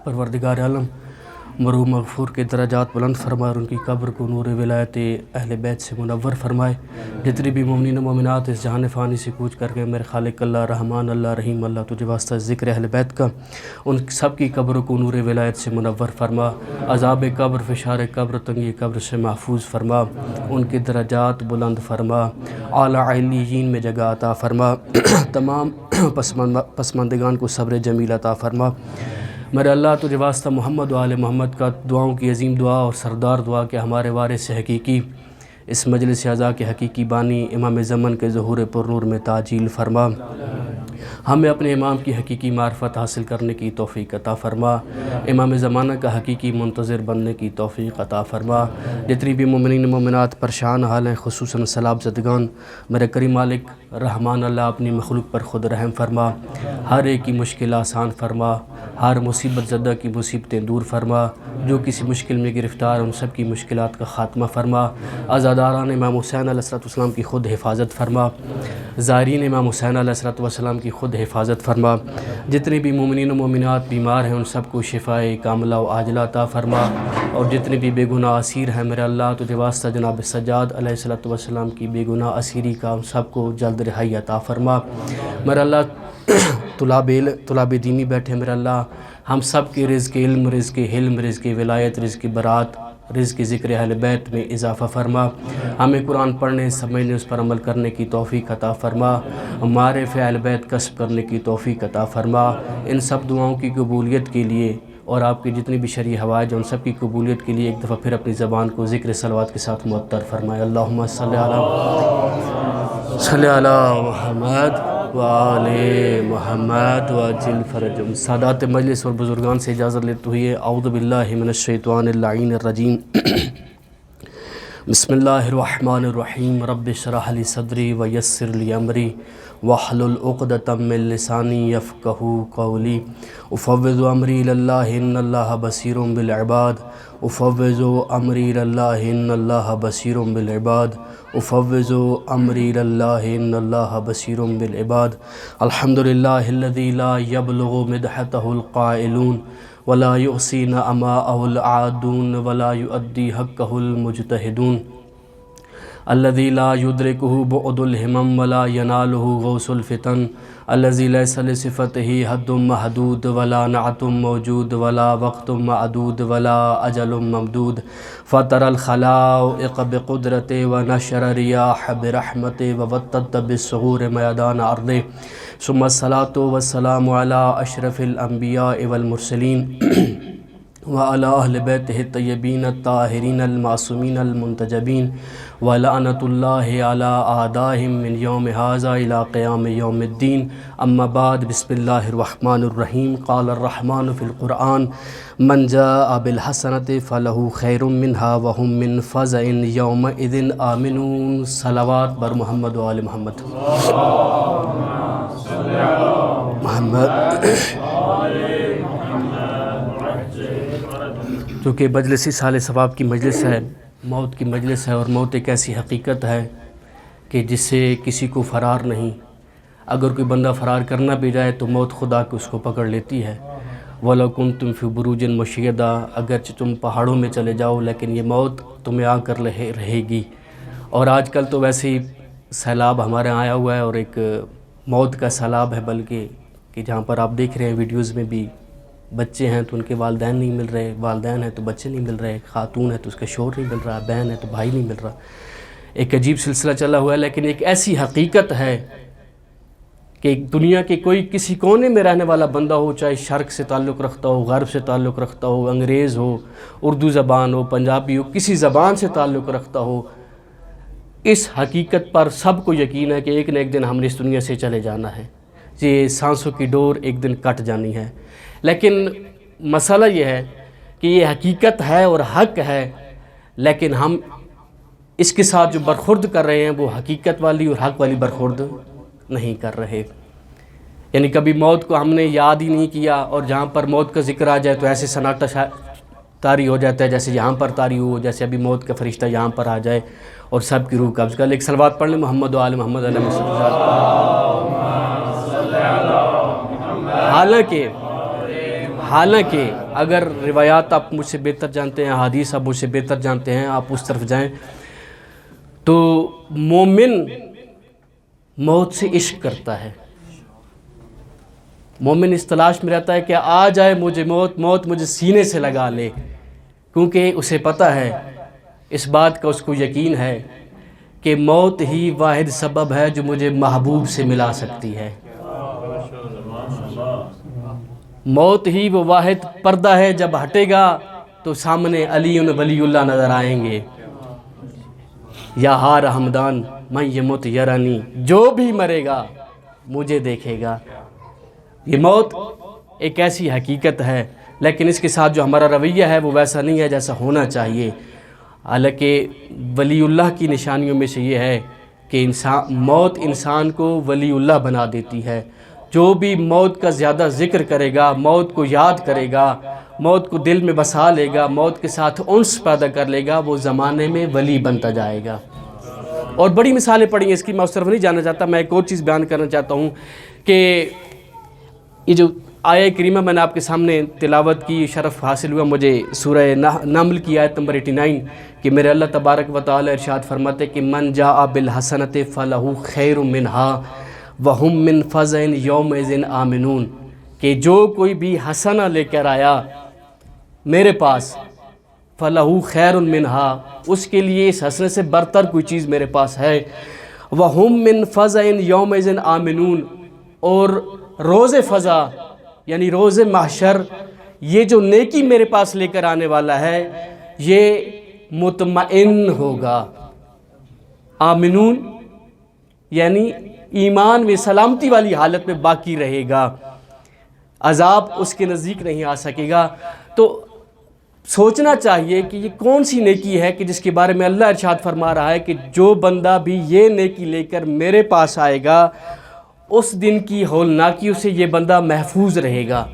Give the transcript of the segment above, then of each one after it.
پروردگار عالم مرحوم مغفور کے درجات بلند فرمائے اور ان کی قبر کو نور ولایت اہل بیت سے منور فرمائے۔ جتنی بھی مومنین و مومنات اس جہان فانی سے کوچ کر کے میرے خالق اللہ رحمان اللہ رحیم اللہ تجھے واسطہ ذکر اہل بیت کا، ان سب کی قبروں کو نور ولایت سے منور فرما، عذاب قبر فشار قبر تنگی قبر سے محفوظ فرما، ان کے درجات بلند فرما، اعلیٰ علیین میں جگہ عطا فرما، تمام پسماندگان کو صبر جمیل عطا فرما۔ میرے اللہ تجھے واسطہ محمد و آل محمد کا دعاؤں کی عظیم دعا اور سردار دعا کہ ہمارے وارث حقیقی اس مجلس اعزا کے حقیقی بانی امام زمن کے ظہور پر نور میں تعجیل فرما، ہمیں اپنے امام کی حقیقی معرفت حاصل کرنے کی توفیق عطا فرما، امام زمانہ کا حقیقی منتظر بننے کی توفیق عطا فرما۔ جتنی بھی مومنین مومنات پریشان حال ہیں خصوصاً سیلاب زدگان، میرے کریم مالک رحمان اللہ اپنی مخلوق پر خود رحم فرما، ہر ایک کی مشکل آسان فرما، ہر مصیبت زدہ کی مصیبتیں دور فرما، جو کسی مشکل میں گرفتار ان سب کی مشکلات کا خاتمہ فرما، عزاداران امام حسین علیہ السلام کی خود حفاظت فرما، زائرین امام حسین علیہ السلام کی خود حفاظت فرما، جتنے بھی مومنین و مومنات بیمار ہیں ان سب کو شفائے کاملہ و عاجلہ عطا فرما، اور جتنے بھی بے گناہ اسیر ہیں میرے اللہ تجھے واسطہ جناب سجاد علیہ السلام کی بے گناہ اسیری کا ان سب کو جلد رہائی عطا فرما۔ میرے اللہ طلاب دینی بیٹھے میرے اللہ ہم سب کے رزق علم، رزق حلم، رزق ولایت، رزق برات، رزق ذکر اہل بیت میں اضافہ فرما، ہمیں قرآن پڑھنے سمجھنے اس پر عمل کرنے کی توفیق عطا فرما، معرفت اہل بیت کسب کرنے کی توفیق عطا فرما۔ ان سب دعاؤں کی قبولیت کے لیے اور آپ کی جتنی بھی شرعی حوائج ان سب کی قبولیت کے لیے ایک دفعہ پھر اپنی زبان کو ذکر صلوات کے ساتھ معطر فرمائے۔ اللہم صلی علی محمد وآل محمد وعجل فرجهم۔ سادات مجلس اور بزرگان سے اجازت لیتے ہوئے اعوذ باللہ من الشیطان اللعین الرجیم، بسم اللہ الرحمن الرحیم، رب اشرح لی صدری ویسر لی امری واحلل عقدۃ من لسانی یفقہوا قولی، افوض امری اللہ ان اللہ بصیر بالعباد، افوض امری اللہ ان اللہ بصیر بالعباد، افوض امری اللہ ان اللہ بصیر بالعباد۔ الحمدللہ الذی لا یبلغ مدحتہ القائلون ولا یحصی نعماءہ العادون ولا یؤدی حقہ المجتہدون، الذی لا یدرکہ بعد الہمم ولا ینالہ غوث الفتن، الذی لیس لصفتہ حد محدود ولا نعت موجود ولا وقت معدود ولا اجل ممدود، فطر الخلائق بقدرت ونشر ریاح برحمت ووطد بالصغور میدان ارض، ثم الصلاة والسلام علی اشرف الانبیاء والمرسلین وعلى اہل بیتہ الطیبین الطاہرین المعصومین المنتجبین، ولعنۃ اللہ علی اعدائہم من یوم ھذا الی قیام یوم الدین۔ اما بعد، بسم اللہ الرحمن الرحیم۔ قال الرحمن فی القرآن من جاء بالحسنۃ فلہ خیر منہا وہم من فزع یومئذ آمنون۔ صلوات بر محمد و آل محمد۔ چونکہ مجلس سال ثواب کی مجلس ہے، موت کی مجلس ہے، اور موت ایک ایسی حقیقت ہے کہ جس سے کسی کو فرار نہیں۔ اگر کوئی بندہ فرار کرنا بھی جائے تو موت خدا کے اس کو پکڑ لیتی ہے۔ وَلَوْ كُنْتُمْ فِي بُرُوجٍ مُشَيَّدَةٍ، اگرچہ تم پہاڑوں میں چلے جاؤ لیکن یہ موت تمہیں آ کر رہے گی۔ اور آج کل تو ویسے ہی سیلاب ہمارے آیا ہوا ہے، اور ایک موت کا سیلاب ہے، بلکہ کہ جہاں پر آپ دیکھ رہے ہیں ویڈیوز میں بھی بچے ہیں تو ان کے والدین نہیں مل رہے، والدین ہیں تو بچے نہیں مل رہے، خاتون ہے تو اس کا شوہر نہیں مل رہا، بہن ہے تو بھائی نہیں مل رہا۔ ایک عجیب سلسلہ چلا ہوا ہے، لیکن ایک ایسی حقیقت ہے کہ دنیا کے کوئی کسی کونے میں رہنے والا بندہ ہو، چاہے شرق سے تعلق رکھتا ہو، غرب سے تعلق رکھتا ہو، انگریز ہو، اردو زبان ہو، پنجابی ہو، کسی زبان سے تعلق رکھتا ہو، اس حقیقت پر سب کو یقین ہے کہ ایک نہ ایک دن ہم نے اس دنیا سے چلے جانا ہے، یہ سانسوں کی ڈور ایک دن کٹ جانی ہے۔ لیکن مسئلہ یہ ہے کہ یہ حقیقت ہے اور حق ہے، لیکن ہم اس کے ساتھ جو برخورد کر رہے ہیں وہ حقیقت والی اور حق والی برخورد نہیں کر رہے۔ یعنی کبھی موت کو ہم نے یاد ہی نہیں کیا، اور جہاں پر موت کا ذکر آ جائے تو ایسے سناٹا طاری ہو جاتا ہے جیسے یہاں پر طاری ہو، جیسے ابھی موت کا فرشتہ یہاں پر آ جائے اور سب کی روح قبض کر لے۔ ایک صلوات پڑھ لیں محمد و آل محمد علیہ وسلم۔ حالانکہ حالانکہ اگر روایات آپ مجھ سے بہتر جانتے ہیں، حدیث آپ مجھ سے بہتر جانتے ہیں، آپ اس طرف جائیں تو مومن موت سے عشق کرتا ہے، مومن اس تلاش میں رہتا ہے کہ آ جائے مجھے موت، موت مجھے سینے سے لگا لے، کیونکہ اسے پتہ ہے، اس بات کا اس کو یقین ہے کہ موت ہی واحد سبب ہے جو مجھے محبوب سے ملا سکتی ہے، موت ہی وہ واحد پردہ ہے، جب ہٹے گا تو سامنے علی ولی اللہ نظر آئیں گے، یا ہار حمدان من یمت یرانی، جو بھی مرے گا مجھے دیکھے گا۔ یہ موت ایک ایسی حقیقت ہے، لیکن اس کے ساتھ جو ہمارا رویہ ہے وہ ویسا نہیں ہے جیسا ہونا چاہیے۔ حالانکہ ولی اللہ کی نشانیوں میں سے یہ ہے کہ موت انسان کو ولی اللہ بنا دیتی ہے۔ جو بھی موت کا زیادہ ذکر کرے گا، موت کو یاد کرے گا، موت کو دل میں بسا لے گا، موت کے ساتھ انس پیدا کر لے گا، وہ زمانے میں ولی بنتا جائے گا۔ اور بڑی مثالیں پڑھی ہیں اس کی، میں اس طرف نہیں جانا چاہتا، میں ایک اور چیز بیان کرنا چاہتا ہوں کہ یہ جو آیہ کریمہ میں نے آپ کے سامنے تلاوت کی، شرف حاصل ہوا مجھے سورہ نمل کی آیت نمبر 89 کہ میرے اللہ تبارک و تعالی ارشاد فرماتے کہ من جاء بالحسنۃ فلہ خیر منہا وہم من فزع یومئذ آمنون، کہ جو کوئی بھی حسنہ لے کر آیا میرے پاس، فلہ خیر منہا، اس کے لیے اس حسنہ سے برتر کوئی چیز میرے پاس ہے، وہم من فزع یومئذ آمنون، اور روز فضا یعنی روز محشر یہ جو نیکی میرے پاس لے کر آنے والا ہے یہ مطمئن ہوگا۔ آمنون یعنی ایمان میں سلامتی والی حالت میں باقی رہے گا، عذاب اس کے نزدیک نہیں آ سکے گا۔ تو سوچنا چاہیے کہ یہ کون سی نیکی ہے کہ جس کے بارے میں اللہ ارشاد فرما رہا ہے کہ جو بندہ بھی یہ نیکی لے کر میرے پاس آئے گا اس دن کی ہولناکیوں سے یہ بندہ محفوظ رہے گا۔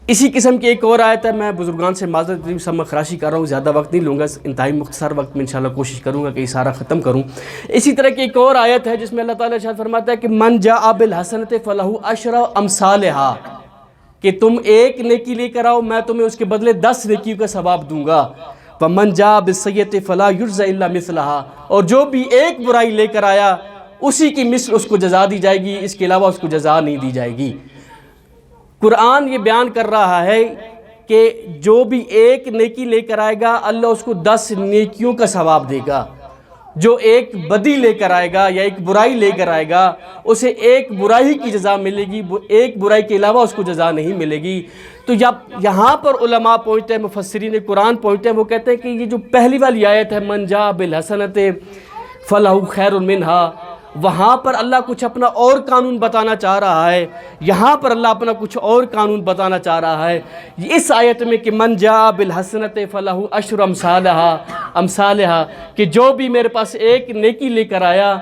اسی قسم کی ایک اور آیت ہے، میں بزرگان سے معذرت سمجھ خراشی کر رہا ہوں، زیادہ وقت نہیں لوں گا، انتہائی مختصر وقت میں انشاءاللہ کوشش کروں گا کہ یہ سارا ختم کروں۔ اسی طرح کی ایک اور آیت ہے جس میں اللہ تعالیٰ ارشاد فرماتا ہے کہ من جاء بالحسنۃ فلہ عشر امثالہا، کہ تم ایک نیکی لے کر آؤ میں تمہیں اس کے بدلے 10 نیکیوں کا ثواب دوں گا، ومن جاء بالسیئۃ فلا یجزی الا مثلہا، اور جو بھی ایک برائی لے کر آیا اسی کی مثل اس کو جزا دی جائے گی، اس کے علاوہ اس کو جزا نہیں دی جائے گی۔ قرآن یہ بیان کر رہا ہے کہ جو بھی ایک نیکی لے کر آئے گا اللہ اس کو 10 نیکیوں کا ثواب دے گا، جو ایک بدی لے کر آئے گا یا ایک برائی لے کر آئے گا اسے ایک برائی کی جزا ملے گی، ایک برائی کے علاوہ اس کو جزا نہیں ملے گی۔ تو جب یہاں پر علماء پہنچتے ہیں، مفسرین قرآن پہنچتے ہیں، وہ کہتے ہیں کہ یہ جو پہلی والی آیت ہے من جاء بالحسنۃ فلہ خیر منہا، وہاں پر اللہ کچھ اپنا اور قانون بتانا چاہ رہا ہے، یہاں پر اللہ اپنا کچھ اور قانون بتانا چاہ رہا ہے۔ اس آیت میں کہ من جاء بالحسنۃ فلہ عشر امثالہا، کہ جو بھی میرے پاس ایک نیکی لے کر آیا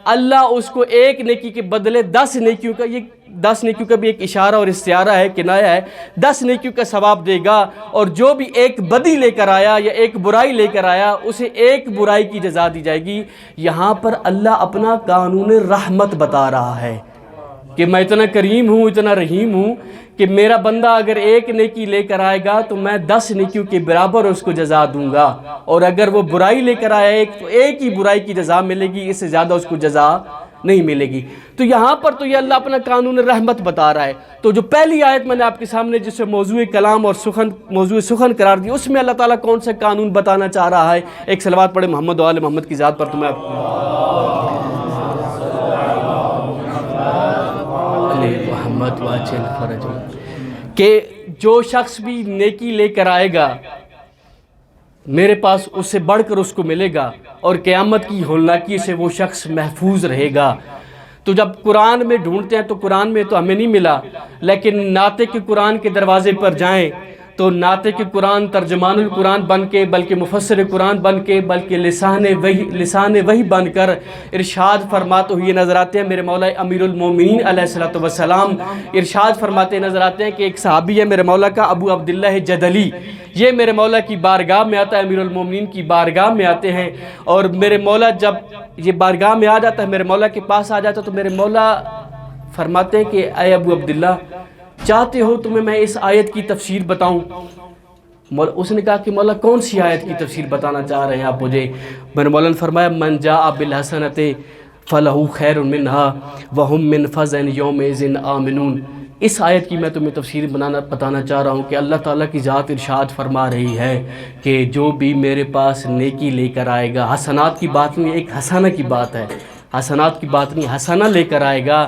اللہ اس کو ایک نیکی کے بدلے 10 نیکیوں کا، یہ 10 نیکیوں کا بھی ایک اشارہ اور استعارہ ہے، کنایہ ہے، 10 نیکیوں کا ثواب دے گا، اور جو بھی ایک بدی لے کر آیا یا ایک برائی لے کر آیا اسے ایک برائی کی جزا دی جائے گی۔ یہاں پر اللہ اپنا قانون رحمت بتا رہا ہے کہ میں اتنا کریم ہوں، اتنا رحیم ہوں کہ میرا بندہ اگر ایک نیکی لے کر آئے گا تو میں 10 نیکیوں کے برابر اس کو جزا دوں گا، اور اگر وہ برائی لے کر آیا تو ایک ہی برائی کی جزا ملے گی، اس سے زیادہ اس کو جزا نہیں ملے گی۔ تو یہاں پر تو یہ اللہ اپنا قانون رحمت بتا رہا ہے۔ تو جو پہلی آیت میں نے آپ کے سامنے جسے موضوع کلام اور موضوع سخن قرار دی، اس میں اللہ تعالیٰ کون سا قانون بتانا چاہ رہا ہے؟ ایک صلوات پڑھے محمد و آل محمد کی ذات پر، تو میں محمد واجل فرج، کہ جو شخص بھی نیکی لے کر آئے گا میرے پاس اس سے بڑھ کر اس کو ملے گا، اور قیامت کی ہولناکی سے وہ شخص محفوظ رہے گا۔ تو جب قرآن میں ڈھونڈتے ہیں تو قرآن میں تو ہمیں نہیں ملا، لیکن ناطق قرآن کے دروازے پر جائیں تو ناطق قرآن ترجمان القرآن بن کے، بلکہ مفسر قرآن بن کے، بلکہ لسان وحی بن کر ارشاد فرماتے ہوئے نظر آتے ہیں میرے مولا امیر المومنین علیہ الصلوۃ والسلام۔ ارشاد فرماتے نظر آتے ہیں کہ ایک صحابی ہے میرے مولا کا ابو عبداللہ جدلی، یہ میرے مولا کی بارگاہ میں آتا ہے، امیر المومنین کی بارگاہ میں آتے ہیں، اور میرے مولا جب یہ بارگاہ میں آ جاتا ہے، میرے مولا کے پاس آ جاتا ہے، تو میرے مولا فرماتے ہیں کہ اے ابو عبداللہ چاہتے ہو تمہیں میں اس آیت کی تفسیر بتاؤں؟ اس نے کہا کہ مولا کون سی آیت کی تفسیر بتانا چاہ رہے ہیں آپ مجھے؟ میں نے مولا نے فرمایا من جاء بالحسنۃ فلہ خیر منها وهم من فزع یومئذ آمنون۔ اس آیت کی میں تمہیں تفسیر بتانا چاہ رہا ہوں کہ اللہ تعالیٰ کی ذات ارشاد فرما رہی ہے کہ جو بھی میرے پاس نیکی لے کر آئے گا، حسنات کی بات نہیں، ایک حسنہ کی بات ہے، حسنات کی بات نہیں، حسنہ لے کر آئے گا،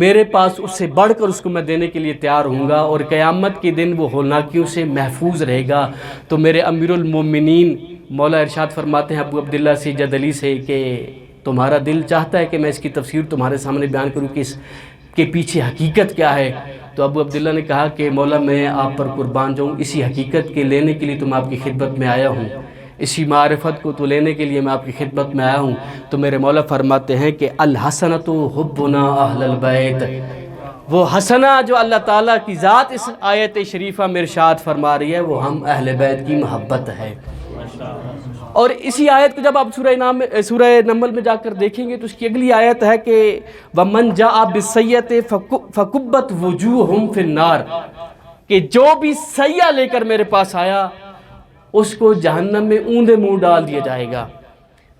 میرے پاس اس سے بڑھ کر اس کو میں دینے کے لیے تیار ہوں گا، اور قیامت کے دن وہ ہولناکیوں سے محفوظ رہے گا۔ تو میرے امیر المومنین مولا ارشاد فرماتے ہیں ابو عبداللہ سجاد علی سے کہ تمہارا دل چاہتا ہے کہ میں اس کی تفسیر تمہارے سامنے بیان کروں کہ اس کے پیچھے حقیقت کیا ہے؟ تو ابو عبداللہ نے کہا کہ مولا میں آپ پر قربان جاؤں، اسی حقیقت کے لینے کے لیے تو میں آپ کی خدمت میں آیا ہوں، اسی معرفت کو تو لینے کے لیے میں آپ کی خدمت میں آیا ہوں۔ تو میرے مولا فرماتے ہیں کہ الحسنۃ حبنا اہل البیت، وہ حسنہ جو اللہ تعالیٰ کی ذات اس آیت شریفہ میں ارشاد فرما رہی ہے وہ ہم اہل بیت کی محبت ہے۔ اور اسی آیت کو جب آپ سورہ نمل میں جا کر دیکھیں گے تو اس کی اگلی آیت ہے کہ وَمَنْ جَاءَ بِالسَّيِّئَةِ فَكُبَّتْ وُجُوهُمْ فِي النَّارِ، کہ جو بھی سیئہ لے کر میرے پاس آیا اس کو جہنم میں اوندے منہ ڈال دیا جائے گا۔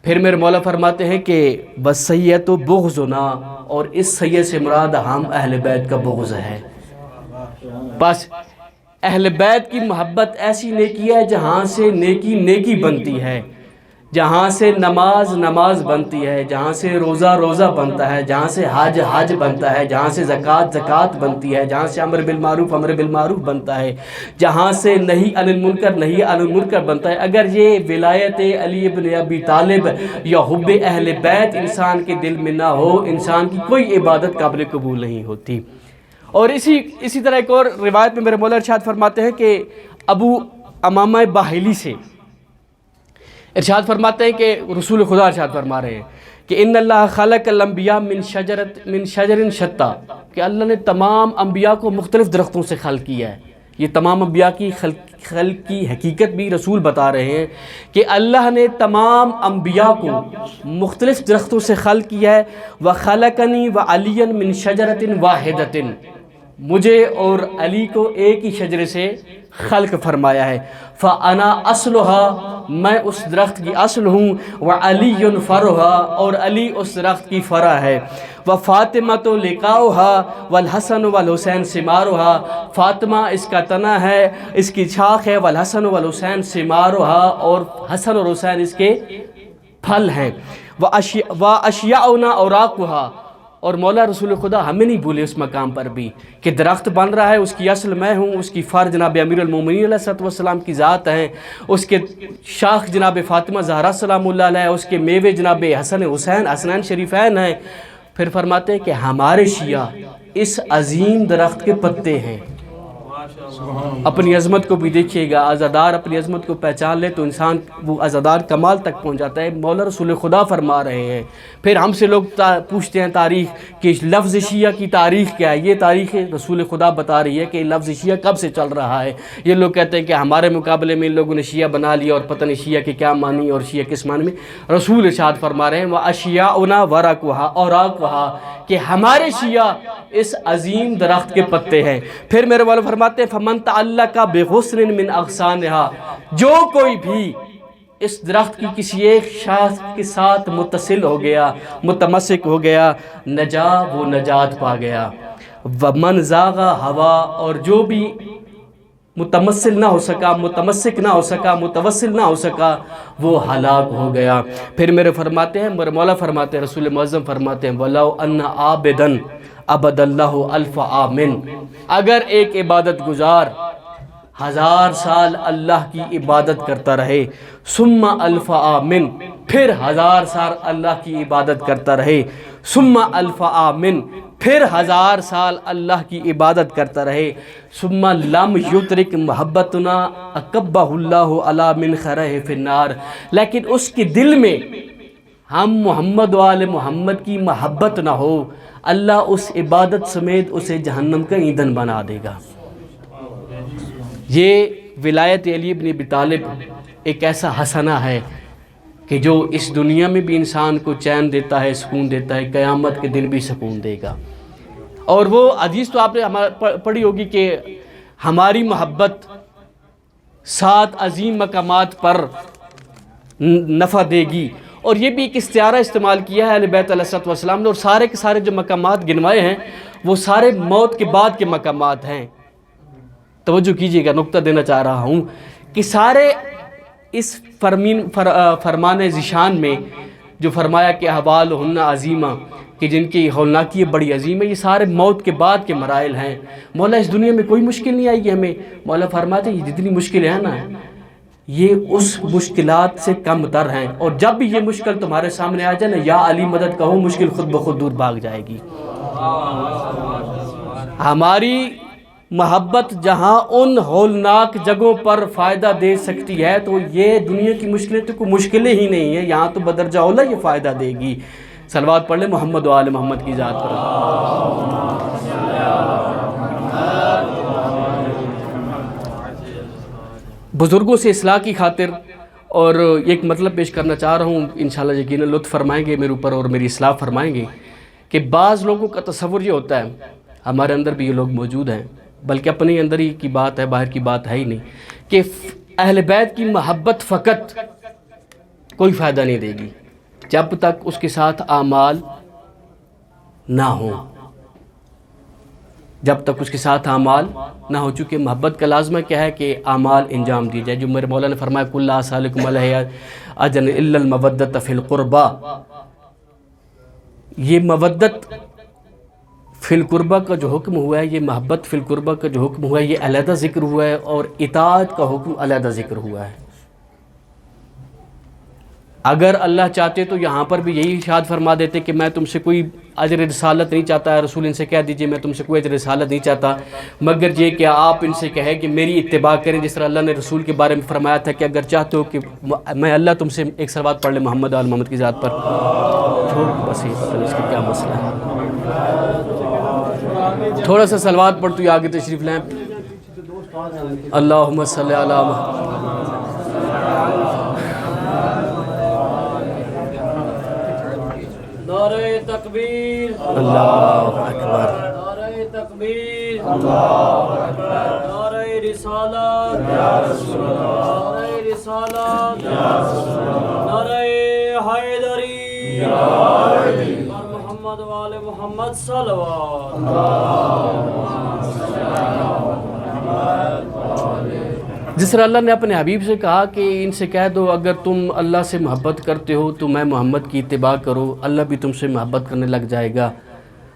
پھر میرے مولا فرماتے ہیں کہ وَالسَّيِّئَةُ بُغْضُنَا، اور اس سیئہ سے مراد ہم اہل بیت کا بغض ہے۔ بس اہل بیت کی محبت ایسی نیکی ہے جہاں سے نیکی نیکی بنتی ہے، جہاں سے نماز نماز بنتی ہے، جہاں سے روزہ روزہ بنتا ہے، جہاں سے حج حج بنتا ہے، جہاں سے زکوٰۃ زکوٰۃ بنتی ہے، جہاں سے امر بالمعروف بنتا ہے، جہاں سے نہی عن المنکر بنتا ہے۔ اگر یہ ولایت علی ابن ابی طالب یا حب اہل بیت انسان کے دل میں نہ ہو، انسان کی کوئی عبادت قابل قبول نہیں ہوتی۔ اور اسی طرح ایک اور روایت میں میرے مولا ارشاد فرماتے ہیں کہ ابو امامہ باہلی سے ارشاد فرماتے ہیں کہ رسول خدا ارشاد فرما رہے ہیں کہ ان اللہ خلق الانبیاء من شجر شتیٰ، کہ اللہ نے تمام انبیاء کو مختلف درختوں سے خلق کیا ہے۔ یہ تمام انبیاء کی خلق کی حقیقت بھی رسول بتا رہے ہیں کہ اللہ نے تمام انبیاء کو مختلف درختوں سے خلق کیا ہے۔ وَخَلَقَنِي وَعَلِيًّا مِّن شَجَرَةٍ وَاحِدَةٍ، مجھے اور علی کو ایک ہی شجرے سے خلق فرمایا ہے۔ فَأَنَا أَصْلُهَا، میں اس درخت کی اصل ہوں، وَعَلِيٌّ فَرْعُهَا، اور علی اس درخت کی فرع ہے۔ وَفَاطِمَةُ لِقَاؤُهَا وَالْحَسَنُ وَالْحُسَيْنُ ثِمَارُهَا، فاطمہ اس کا تنا ہے، اس کی شاخ ہے، وَالْحَسَنُ وَالْحُسَيْنُ ثِمَارُهَا، اور حسن اور حسین اس کے پھل ہیں۔ وَأَشْيَاؤُنَا أَوْرَاقُهَا، اور مولا رسول خدا ہمیں نہیں بھولے اس مقام پر بھی کہ درخت بن رہا ہے، اس کی اصل میں ہوں، اس کی فر جناب امیر المومنین علیہ السلام کی ذات ہیں، اس کے شاخ جناب فاطمہ زہرا سلام اللہ علیہ، اس کے میوے جناب حسن حسین حسنین شریفین ہیں۔ پھر فرماتے ہیں کہ ہمارے شیعہ اس عظیم درخت کے پتے ہیں۔ اپنی عظمت کو بھی دیکھیے گا، عزادار اپنی عظمت کو پہچان لے تو انسان وہ عزادار کمال تک پہنچ جاتا ہے۔ مولا رسول خدا فرما رہے ہیں۔ پھر ہم سے لوگ پوچھتے ہیں تاریخ کہ لفظ شیعہ کی تاریخ کیا ہے؟ یہ تاریخ رسول خدا بتا رہی ہے کہ لفظ شیعہ کب سے چل رہا ہے۔ یہ لوگ کہتے ہیں کہ ہمارے مقابلے میں ان لوگوں نے شیعہ بنا لیا اور پتہ نہیں شیعہ کے کیا معنی اور شیعہ کس معنی میں۔ رسول ارشاد فرما رہے ہیں وَأَشْيَاؤُنَا وَرَقُهَا، کہ ہمارے شیعہ اس عظیم درخت کے پتے ہیں۔ پھر میرے والے فرماتے ہیں فَمَن تَعَلَّقَ بِغُصْنٍ مِّنْ أَغْصَانِهَا، جو کوئی بھی اس درخت کی کسی ایک شاخ کے ساتھ متصل ہو گیا، متمسک ہو گیا، نجا وہ نجات پا گیا۔ وَمَنْ زَاغَ هَوَا، اور جو بھی متمثل نہ ہو سکا، متمسک نہ ہو سکا، متوسل نہ ہو سکا، وہ ہلاک ہو گیا۔ پھر میرے فرماتے ہیں، میرے مولا فرماتے ہیں، رسول معظم فرماتے ہیں وَلَوْ أَنَّ عَابِدًا عَبَدَ اللَّهُ أَلْفَ عَامٍ، اگر ایک عبادت گزار 1000 سال اللہ کی عبادت کرتا رہے، ثم الف آمن، پھر 1000 سال اللہ کی عبادت کرتا رہے، ثم الف آمن، پھر 1000 سال اللہ کی عبادت کرتا رہے، ثم لم یترک محبتنا اکبہ اللہ علی من خرہ فی النار، لیکن اس کے دل میں ہم محمد وآل محمد کی محبت نہ ہو، اللہ اس عبادت سمیت اسے جہنم کا ایندھن بنا دے گا۔ یہ ولایت علی بن ابی طالب ایک ایسا حسنہ ہے کہ جو اس دنیا میں بھی انسان کو چین دیتا ہے، سکون دیتا ہے، قیامت کے دن بھی سکون دے گا۔ اور وہ حدیث تو آپ نے پڑھی ہوگی کہ ہماری محبت 7 عظیم مقامات پر نفع دے گی، اور یہ بھی ایک استعارہ استعمال کیا ہے اہل بیت علیہ الصلوۃ والسلام نے، اور سارے کے سارے جو مقامات گنوائے ہیں وہ سارے موت کے بعد کے مقامات ہیں۔ توجہ کیجئے گا، نقطہ دینا چاہ رہا ہوں کہ سارے اس فرمان ذیشان میں جو فرمایا کہ احوالہن عظیمہ، کہ جن کی ہولناکی بڑی عظیم ہے، یہ سارے موت کے بعد کے مراحل ہیں۔ مولا اس دنیا میں کوئی مشکل نہیں آئی ہے ہمیں، مولا فرماتے ہیں یہ جتنی مشکل ہے نا یہ اس مشکلات سے کم تر ہیں، اور جب بھی یہ مشکل تمہارے سامنے آ جائے نا، یا علی مدد کہو، مشکل خود بخود دور بھاگ جائے گی۔ ہماری محبت جہاں ان ہولناک جگہوں پر فائدہ دے سکتی ہے تو یہ دنیا کی مشکلیں تو کوئی مشکلیں ہی نہیں ہیں، یہاں تو بدرجہ اولیٰ یہ فائدہ دے گی۔ صلوات پڑھ لیں محمد و آل محمد کی ذات پر۔ بزرگوں سے اصلاح کی خاطر اور ایک مطلب پیش کرنا چاہ رہا ہوں، انشاءاللہ یقیناً لطف فرمائیں گے میرے اوپر اور میری اصلاح فرمائیں گے، کہ بعض لوگوں کا تصور یہ ہوتا ہے، ہمارے اندر بھی یہ لوگ موجود ہیں، بلکہ اپنے اندر ہی کی بات ہے، باہر کی بات ہے ہی نہیں، کہ اہل بیت کی محبت فقط کوئی فائدہ نہیں دے گی جب تک اس کے ساتھ اعمال نہ ہوں، جب تک اس کے ساتھ اعمال نہ ہو، چونکہ محبت کا لازمہ کیا ہے کہ اعمال انجام دی جائے، جو میرے مولا نے فرمایا کُلُّ آسَالِکُمْ عَلَیْہِ اجرٌ الا المودۃ فی القربى، یہ مودت فی القربہ کا جو حکم ہوا ہے، یہ محبت فی القربہ کا جو حکم ہوا ہے، یہ علیحدہ ذکر ہوا ہے، اور اطاعت کا حکم علیحدہ ذکر ہوا ہے۔ اگر اللہ چاہتے تو یہاں پر بھی یہی ارشاد فرما دیتے کہ میں تم سے کوئی اجر رسالت نہیں چاہتا، رسول ان سے کہہ دیجئے میں تم سے کوئی اجر رسالت نہیں چاہتا، مگر یہ کہ آپ ان سے کہیں کہ میری اتباع کریں، جس طرح اللہ نے رسول کے بارے میں فرمایا تھا کہ اگر چاہتے ہو کہ میں اللہ تم سے ایک صلوات پڑھ لے محمد آل محمد کی ذات پر، بس یہ پتہ نہیں اس کا کیا مسئلہ ہے، تھوڑا سا صلوات پڑھ تو یہ آگے تشریف لیں۔ اللہم صلی علی محمد۔ نعرہ تکبیر، اللہ اکبر، نعرہ تکبیر، اللہ اکبر، نعرہ رسالت یا رسول اللہ، نعرہ رسالت یا رسول اللہ، نعرہ حیدری یا حیدری، اور محمد و آل محمد صلوات۔ جس طرح اللہ نے اپنے حبیب سے کہا کہ ان سے کہہ دو اگر تم اللہ سے محبت کرتے ہو تو میں محمد کی اتباع کرو، اللہ بھی تم سے محبت کرنے لگ جائے گا۔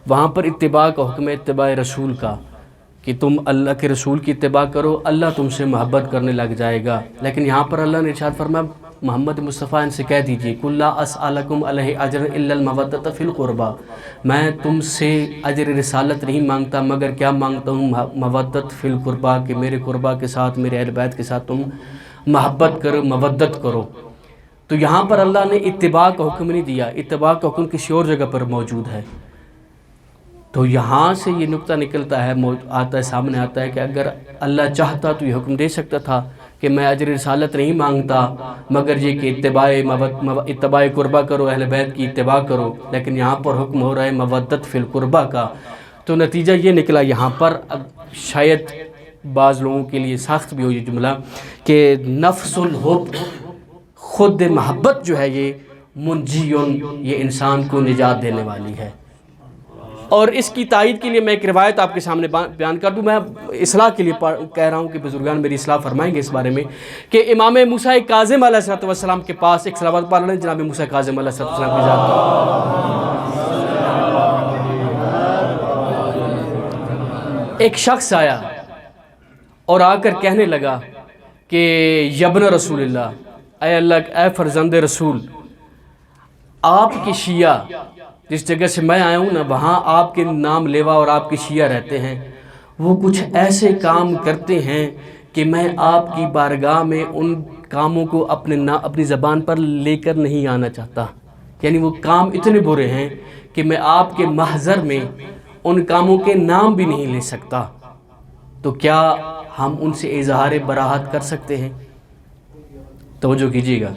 وہاں پر اتباع کا حکم ہے، اتباع رسول کا، کہ تم اللہ کے رسول کی اتباع کرو، اللہ تم سے محبت کرنے لگ جائے گا۔ لیکن یہاں پر اللہ نے ارشاد فرمایا محمد مصطفیٰ ان سے کہہ دیجئے کُلُّ لا اسألکم علیہ اجرا الا المودۃ فی القربى، میں تم سے اجر رسالت نہیں مانگتا مگر کیا مانگتا ہوں، مودت فی القربى، کہ میرے قربا کے ساتھ، میرے اہل بیت کے ساتھ تم محبت کرو، مودت کرو۔ تو یہاں پر اللہ نے اتباع کا حکم نہیں دیا، اتباع کا حکم کسی اور جگہ پر موجود ہے۔ تو یہاں سے یہ نقطہ نکلتا ہے، آتا ہے، سامنے آتا ہے کہ اگر اللہ چاہتا تو یہ حکم دے سکتا تھا کہ میں اجر رسالت نہیں مانگتا مگر یہ کہ اتباع قربہ کرو، اہل بیت کی اتباع کرو، لیکن یہاں پر حکم ہو رہا ہے مودت فی القربہ کا۔ تو نتیجہ یہ نکلا یہاں پر، شاید بعض لوگوں کے لیے سخت بھی ہو یہ جملہ، کہ نفس الحب، خود محبت جو ہے یہ منجیون، یہ انسان کو نجات دینے والی ہے۔ اور اس کی تائید کے لیے میں ایک روایت آپ کے سامنے بیان کر دوں، میں اصلاح کے لیے کہہ رہا ہوں کہ بزرگان میری اصلاح فرمائیں گے اس بارے میں، کہ امام موسیٰ کاظم علیہ السلام کے پاس ایک صلوات پڑھ لیں جناب موسیٰ کاظم علیہ السلام کی ذات پر۔ ایک شخص آیا اور آ کر کہنے لگا کہ یبن رسول اللہ، اے فرزند رسول، آپ کی شیعہ، جس جگہ سے میں آیا ہوں نا، وہاں آپ کے نام لیوا اور آپ کے شیعہ رہتے ہیں، وہ کچھ ایسے کام کرتے ہیں کہ میں آپ کی بارگاہ میں ان کاموں کو اپنی زبان پر لے کر نہیں آنا چاہتا، یعنی وہ کام اتنے برے ہیں کہ میں آپ کے محضر میں ان کاموں کے نام بھی نہیں لے سکتا، تو کیا ہم ان سے اظہار براءت کر سکتے ہیں؟ توجہ کیجیے گا،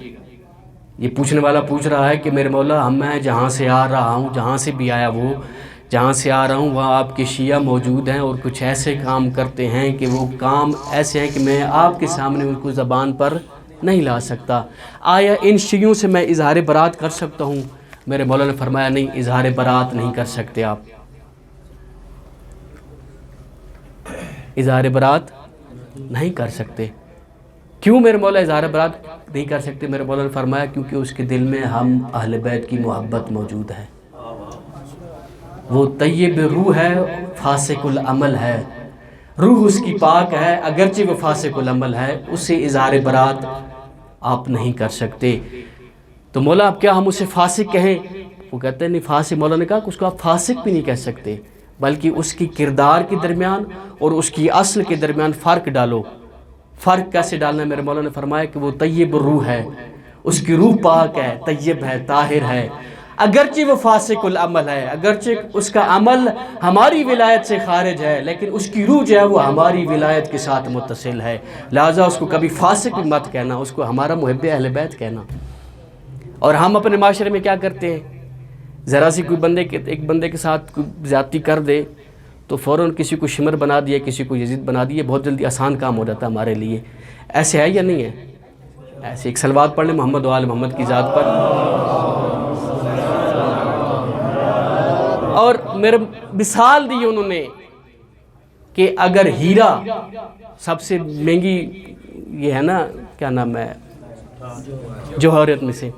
یہ پوچھنے والا پوچھ رہا ہے کہ میرے مولا میں جہاں سے آ رہا ہوں، جہاں سے بھی آیا وہ، جہاں سے آ رہا ہوں وہاں آپ کے شیعہ موجود ہیں اور کچھ ایسے کام کرتے ہیں کہ وہ کام ایسے ہیں کہ میں آپ کے سامنے ان کو زبان پر نہیں لا سکتا۔ آیا ان شیعوں سے میں اظہار برات کر سکتا ہوں؟ میرے مولا نے فرمایا نہیں، اظہار برات نہیں کر سکتے آپ، اظہار برات نہیں کر سکتے۔ کیوں میرے مولا اظہار برات نہیں کر سکتے؟ میرے مولا نے فرمایا کیونکہ اس کے دل میں ہم اہل بیت کی محبت موجود ہے، وہ طیب روح ہے، فاسق العمل ہے، روح اس کی پاک ہے، اگرچہ وہ فاسق العمل ہے، اسے اظہار برات آپ نہیں کر سکتے۔ تو مولا اب کیا ہم اسے فاسق کہیں؟ وہ کہتے ہیں نہیں، فاسق، مولا نے کہا کہ اس کو آپ فاسق بھی نہیں کہہ سکتے، بلکہ اس کی کردار کے درمیان اور اس کی اصل کے درمیان فرق ڈالو۔ فرق کیسے ڈالنا ہے؟ میرے مولا نے فرمایا کہ وہ طیب روح ہے، اس کی روح پاک ہے، طیب ہے، طاہر ہے، اگرچہ وہ فاسق العمل ہے، اگرچہ اس کا عمل ہماری ولایت سے خارج ہے، لیکن اس کی روح جو ہے وہ ہماری ولایت کے ساتھ متصل ہے، لہٰذا اس کو کبھی فاسق مت کہنا، اس کو ہمارا محب اہل بیت کہنا۔ اور ہم اپنے معاشرے میں کیا کرتے ہیں؟ ذرا سی کوئی ایک بندے کے ساتھ کوئی زیادتی کر دے تو فوراً کسی کو شمر بنا دیا، کسی کو یزید بنا دیا، بہت جلدی آسان کام ہو جاتا ہے ہمارے لیے۔ ایسے ہے یا نہیں ہے؟ ایسے ایک صلوات پڑھ لیں محمد و آل محمد کی ذات پر۔ اور میرے مثال دی انہوں نے کہ اگر ہیرا سب سے مہنگی یہ ہے نا، کیا نام ہے، جوہرات میں سے،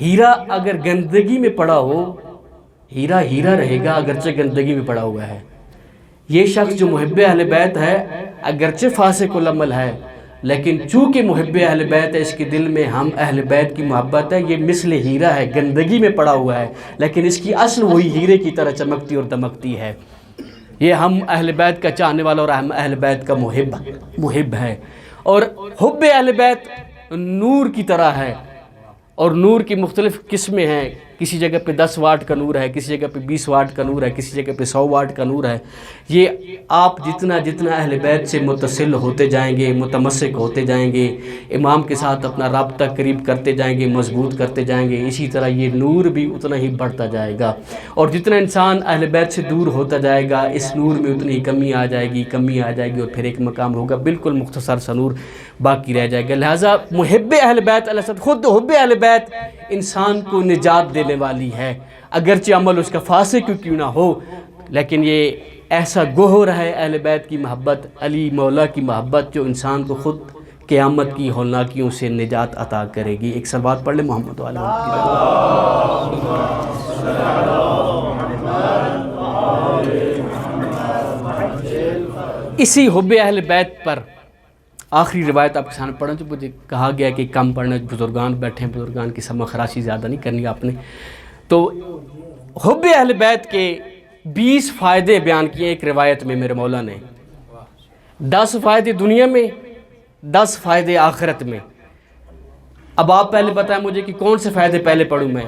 ہیرا اگر گندگی میں پڑا ہو، ہیرا ہیرا رہے گا اگرچہ گندگی میں پڑا ہوا ہے۔ یہ شخص جو محب اہل بیت ہے اگرچہ فاسق العمل ہے، لیکن چونکہ محب اہل بیت ہے، اس کے دل میں ہم اہل بیت کی محبت ہے، یہ مثل ہیرا ہے، گندگی میں پڑا ہوا ہے، لیکن اس کی اصل وہی ہیرے کی طرح چمکتی اور دمکتی ہے۔ یہ ہم اہل بیت کا چاہنے والا اور ہم اہل بیت کا محب ہے۔ اور حب اہل بیت نور کی طرح ہے، اور نور کی مختلف قسمیں ہیں، کسی جگہ پہ 10 واٹ کا نور ہے، کسی جگہ پہ 20 واٹ کا نور ہے، کسی جگہ پہ 100 واٹ کا نور ہے۔ یہ آپ جتنا اہل بیت سے متصل ہوتے جائیں گے، متمسک ہوتے جائیں گے، امام کے ساتھ اپنا رابطہ قریب کرتے جائیں گے، مضبوط کرتے جائیں گے، اسی طرح یہ نور بھی اتنا ہی بڑھتا جائے گا۔ اور جتنا انسان اہل بیت سے دور ہوتا جائے گا، اس نور میں اتنی ہی کمی آ جائے گی، اور پھر ایک مقام ہوگا بالکل مختصر سا نور باقی رہ جائے گا۔ لہٰذا محب اہل بیت علیہ السلام، خود حب اہل بیت انسان کو نجات دینے والی ہے، اگرچہ عمل اس کا فاسق کیوں نہ ہو، لیکن یہ ایسا گوہر ہے اہل بیت کی محبت، علی مولا کی محبت، جو انسان کو خود قیامت کی ہولناکیوں سے نجات عطا کرے گی۔ ایک صلوات پڑھ لیں محمد علیہ اسی حب اہل بیت پر آخری روایت آپ کے سامنے پڑھیں تو مجھے کہا گیا کہ کم پڑھنا، بزرگان بیٹھے ہیں، بزرگان کی سمع خراشی زیادہ نہیں کرنی آپ نے۔ تو حب اہل بیت کے 20 فائدے بیان کیے ایک روایت میں میرے مولا نے، 10 فائدے دنیا میں، 10 فائدے آخرت میں۔ اب آپ پہلے بتائیں مجھے کہ کون سے فائدے پہلے پڑھوں میں،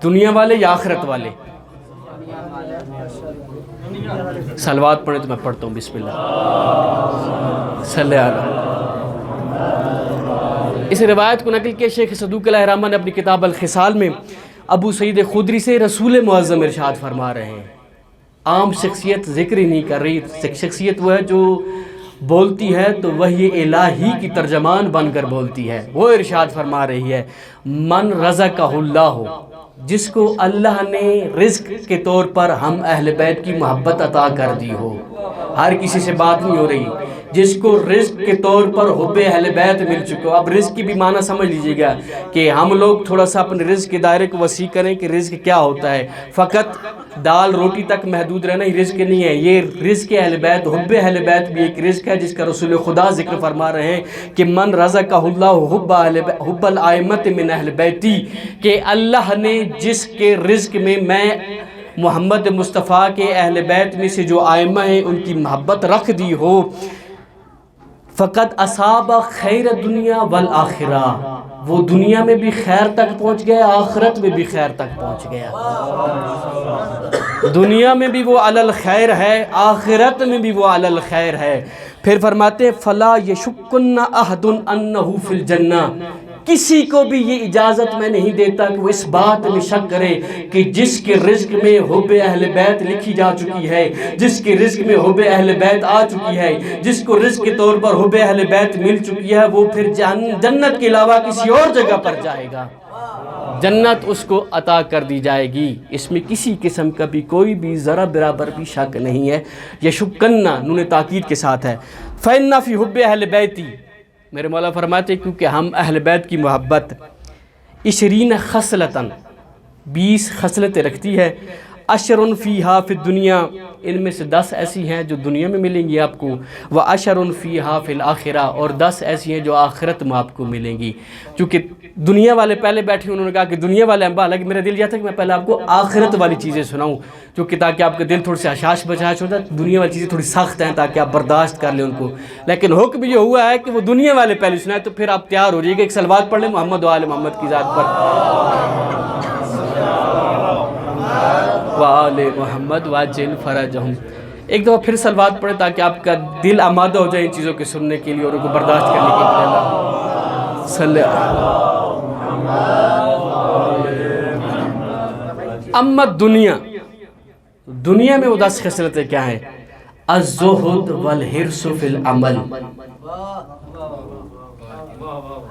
دنیا والے یا آخرت والے؟ صلوات پڑھیں تو میں پڑھتا ہوں، بسم اللہ صلی اللہ۔ اس روایت کو نقل کیا شیخ صدوق علیہ الرحمہ نے اپنی کتاب الخصال میں ابو سعید خدری سے۔ رسول معظم ارشاد فرما رہے ہیں، عام شخصیت ذکر ہی نہیں کر رہی، شخصیت وہ ہے جو بولتی ہے تو وحی الہی کی ترجمان بن کر بولتی ہے۔ وہ ارشاد فرما رہی ہے، من رزقہ اللہ، جس کو اللہ نے رزق کے طور پر ہم اہل بیت کی محبت عطا کر دی ہو، ہر کسی سے بات نہیں ہو رہی، جس کو رزق کے طور پر حب اہل بیت مل چکے ہو۔ اب رزق کی بھی معنی سمجھ لیجئے گا کہ ہم لوگ تھوڑا سا اپنے رزق کے دائرے کو وسیع کریں کہ رزق کیا ہوتا ہے۔ فقط دال روٹی تک محدود رہنا ہی رزق نہیں ہے، یہ رزق اہل بیت، حب اہل بیت بھی ایک رزق ہے جس کا رسول خدا ذکر فرما رہے ہیں کہ من رزقہ اللہ حب الائمۃ من اہل بیتی، کہ اللہ نے جس کے رزق میں محمد مصطفیٰ کے اہل بیت میں سے جو آئمہ ہیں ان کی محبت رکھ دی ہو، فقط اصاب خیر دنیا والآخرہ، وہ دنیا میں بھی خیر تک پہنچ گیا، آخرت میں بھی خیر تک پہنچ گیا۔ دنیا میں بھی وہ علی الخیر ہے، آخرت میں بھی وہ علی الخیر ہے۔ پھر فرماتے ہیں فلا یشکن احد انہ فی الجنہ، کسی کو بھی یہ اجازت میں نہیں دیتا کہ وہ اس بات میں شک کرے کہ جس کے رزق میں حب اہل بیت لکھی جا چکی ہے، جس کے رزق میں حب اہل بیت آ چکی ہے، جس کو رزق کے طور پر حب اہل بیت مل چکی ہے، وہ پھر جنت کے علاوہ کسی اور جگہ پر جائے گا، جنت اس کو عطا کر دی جائے گی۔ اس میں کسی قسم کا بھی کوئی بھی ذرا برابر بھی شک نہیں ہے۔ یشکن نون تاکید کے ساتھ ہے۔ فَإِنَّ فِي حُبِّ أَهْلِ بَيْتِ، میرے مولا فرماتے ہیں کیونکہ ہم اہل بیت کی محبت 20 خصلتاً 20 خصلتیں رکھتی ہے، 10 فیہا فی الدنیا، ان میں سے 10 ایسی ہیں جو دنیا میں ملیں گی آپ کو، و10 فیہا فی الآخرہ، اور 10 ایسی ہیں جو آخرت میں آپ کو ملیں گی۔ چونکہ دنیا والے پہلے بیٹھے انہوں نے کہا کہ دنیا والے ہم حالانکہ میرا دل یہ تھا کہ میں پہلے آپ کو آخرت والی چیزیں سناؤں، چونکہ تاکہ آپ کا دل تھوڑی سی حشاش بشاش ہوتا ہے، دنیا والی چیزیں تھوڑی سخت ہیں تاکہ آپ برداشت کر لیں ان کو، لیکن حکم یہ ہوا ہے کہ وہ دنیا والے پہلے سنائیں، تو پھر آپ تیار ہو جائیے گا۔ ایک صلوات پڑھ لیں محمد و آل محمد کی ذات پر، وآل محمد واجل فرجہم۔ ایک دفعہ پھر صلوات پڑھیں تاکہ آپ کا دل آمادہ ہو جائے ان چیزوں کے سننے کے لیے اور ان کو برداشت کرنے کے لیے۔ صلی اما دنیا میں وہ 10 خصلتیں کیا ہیں؟ الزہد والحرص فی العمل،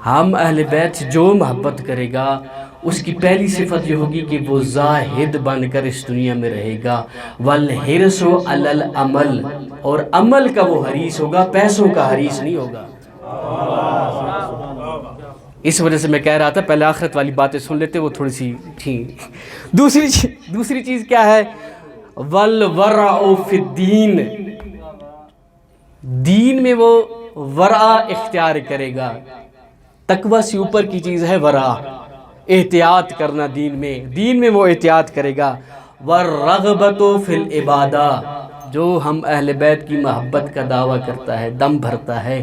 ہم اہل بیت سے جو محبت کرے گا اس کی پہلی صفت یہ ہوگی کہ وہ زاہد بن کر اس دنیا میں رہے گا، والحرص علی العمل، اور عمل کا وہ حریص ہوگا، پیسوں کا حریص نہیں ہوگا۔ اس وجہ سے میں کہہ رہا تھا پہلے آخرت والی باتیں سن لیتے، وہ تھوڑی سی تھیں۔ دوسری چیز کیا ہے؟ والورع فی الدین، دین میں وہ ورع اختیار کرے گا۔ تقوی سے اوپر کی چیز ہے ورع، احتیاط کرنا دین میں وہ احتیاط کرے گا۔ والرغبۃ فی العبادہ، جو ہم اہل بیت کی محبت کا دعویٰ کرتا ہے، دم بھرتا ہے،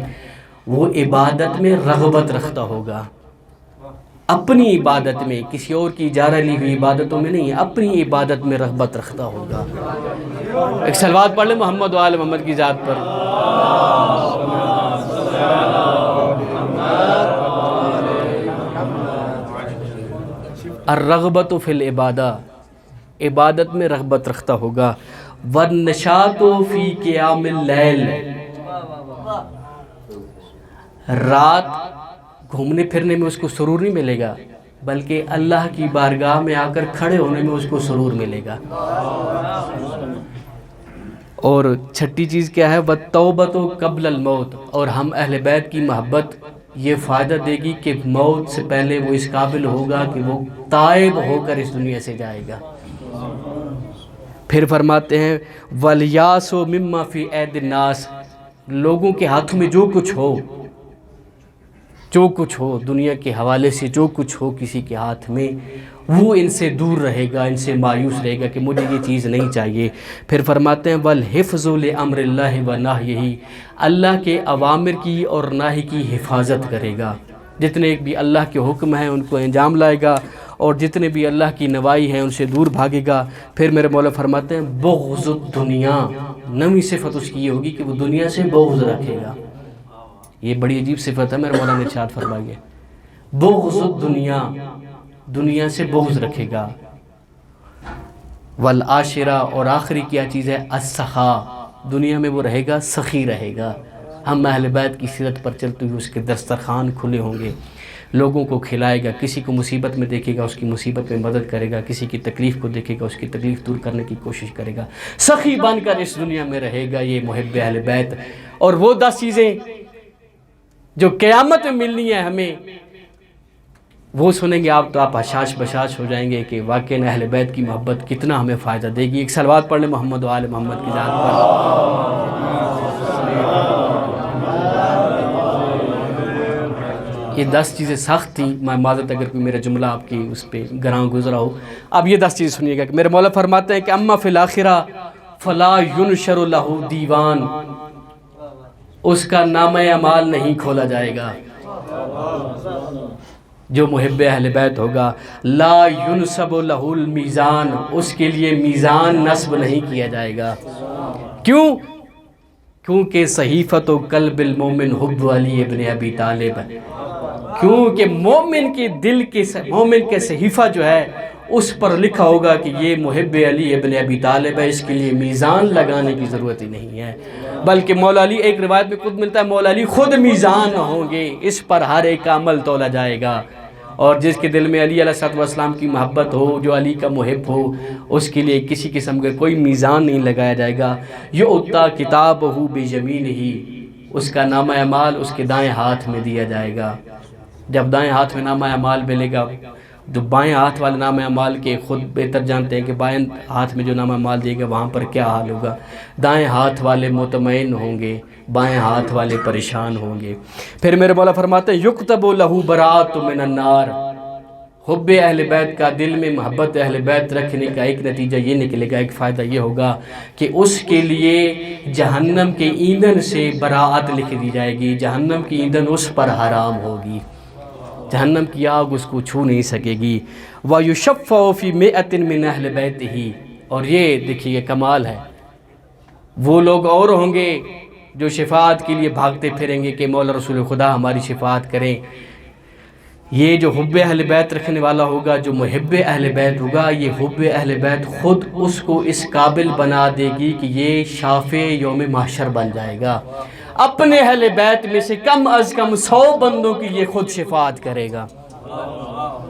وہ عبادت میں رغبت رکھتا ہوگا، اپنی عبادت میں، کسی اور کی اجارہ لی ہوئی عبادتوں میں نہیں، اپنی عبادت میں رغبت رکھتا ہوگا۔ ایک صلوات پڑھ لیں محمد و آل محمد کی ذات پر۔ الرغبۃ فی العبادہ، عبادت میں رغبت رکھتا ہوگا۔ والنشاط فی قیام اللیل، رات گھومنے پھرنے میں اس کو سرور نہیں ملے گا، بلکہ اللہ کی بارگاہ میں آ کر کھڑے ہونے میں اس کو سرور ملے گا۔ اور چھٹی چیز کیا ہے؟ والتوبۃ قبل الموت، اور ہم اہل بیت کی محبت یہ فائدہ دے گی کہ موت سے پہلے وہ اس قابل ہوگا کہ وہ تائب ہو کر اس دنیا سے جائے گا۔ پھر فرماتے ہیں والیاس مما فی اید الناس، لوگوں کے ہاتھوں میں جو کچھ ہو دنیا کے حوالے سے، جو کچھ ہو کسی کے ہاتھ میں، وہ ان سے دور رہے گا، ان سے مایوس رہے گا کہ مجھے یہ چیز نہیں چاہیے۔ پھر فرماتے ہیں والحفظ لامر اللہ ونہیہ، اللہ کے اوامر کی اور نہی کی حفاظت کرے گا، جتنے بھی اللہ کے حکم ہیں ان کو انجام لائے گا، اور جتنے بھی اللہ کی نوائی ہیں ان سے دور بھاگے گا۔ پھر میرے مولا فرماتے ہیں بغض الدنیا، نویں صفت اس کی یہ ہوگی کہ وہ دنیا سے بغض رکھے گا۔ یہ بڑی عجیب صفت ہے، میرے مولا نے ارشاد فرمائی ہے بغض الدنیا، دنیا سے بغض رکھے گا۔ والعاشرہ، اور آخری کیا چیز ہے؟ السخا، دنیا میں وہ رہے گا، سخی رہے گا۔ ہم اہل بیت کی سیرت پر چلتے ہوئے اس کے دسترخوان کھلے ہوں گے، لوگوں کو کھلائے گا، کسی کو مصیبت میں دیکھے گا اس کی مصیبت میں مدد کرے گا، کسی کی تکلیف کو دیکھے گا اس کی تکلیف دور کرنے کی کوشش کرے گا، سخی بن کر اس دنیا میں رہے گا، یہ محب اہل بیت۔ اور وہ 10 چیزیں جو قیامت میں ملنی ہے ہمیں، وہ سنیں گے آپ تو آپ حشاش بشاش ہو جائیں گے کہ واقعی اہل بیت کی محبت کتنا ہمیں فائدہ دے گی۔ ایک صلوات پڑھ لیں محمد و آل محمد کی ذات پر۔ یہ 10 چیزیں سخت تھیں، میں معذرت اگر کوئی میرا جملہ آپ کی اس پہ گراں گزرا ہو۔ اب یہ 10 چیزیں سنیے گا کہ میرے مولا فرماتے ہیں کہ اما فی الآخرہ فلا ینشر لہ دیوان، اس کا نامہ اعمال نہیں کھولا جائے گا۔ جو محب اہل بیت ہوگا لا ینصب لہ المیزان، اس کے لیے میزان نصب نہیں کیا جائے گا۔ کیوں؟ کیونکہ صحیفۃ قلب المومن حب علی ابن ابی طالب، کیونکہ مومن کے صحیفہ جو ہے اس پر لکھا ہوگا کہ یہ محب علی ابن ابی طالب ہے، اس کے لیے میزان لگانے کی ضرورت ہی نہیں ہے، بلکہ مولا علی، ایک روایت میں خود ملتا ہے مولا علی خود میزان ہوں گے، اس پر ہر ایک کا عمل تولا جائے گا، اور جس کے دل میں علی علیہ السلام کی محبت ہو، جو علی کا محب ہو، اس کے لیے کسی قسم کا کوئی میزان نہیں لگایا جائے گا۔ یؤتی کتابہ بیمینہ، اس کا نامہ اعمال اس کے دائیں ہاتھ میں دیا جائے گا۔ جب دائیں ہاتھ میں نامہ اعمال ملے گا، جو بائیں ہاتھ والے نامہ اعمال کے خود بہتر جانتے ہیں کہ بائیں ہاتھ میں جو نامہ اعمال دے گا وہاں پر کیا حال ہوگا۔ دائیں ہاتھ والے مطمئن ہوں گے، بائیں ہاتھ والے پریشان ہوں گے۔ پھر میرے مولا فرماتے ہیں یکتب لہ براۃ من النار، حب اہل بیت کا، دل میں محبت اہل بیت رکھنے کا ایک نتیجہ یہ نکلے گا، ایک فائدہ یہ ہوگا کہ اس کے لیے جہنم کے ایندھن سے براءت لکھ دی جائے گی، جہنم کی ایندھن اس پر حرام ہوگی، جہنم کی آگ اس کو چھو نہیں سکے گی۔ وَيُشَفَّعُ فِي مِئَةٍ مِّنْ أَهْلِ بَيْتِهِ، اور یہ دیکھیے کمال ہے، وہ لوگ اور ہوں گے جو شفاعت کے لیے بھاگتے پھریں گے کہ مولا رسول خدا ہماری شفاعت کریں۔ یہ جو حب اہل بیت رکھنے والا ہوگا، جو محب اہل بیت ہوگا، یہ حب اہل بیت خود اس کو اس قابل بنا دے گی کہ یہ شافع یوم محشر بن جائے گا، اپنے اہل بیت میں سے کم از کم 100 بندوں کی یہ خود شفاعت کرے گا،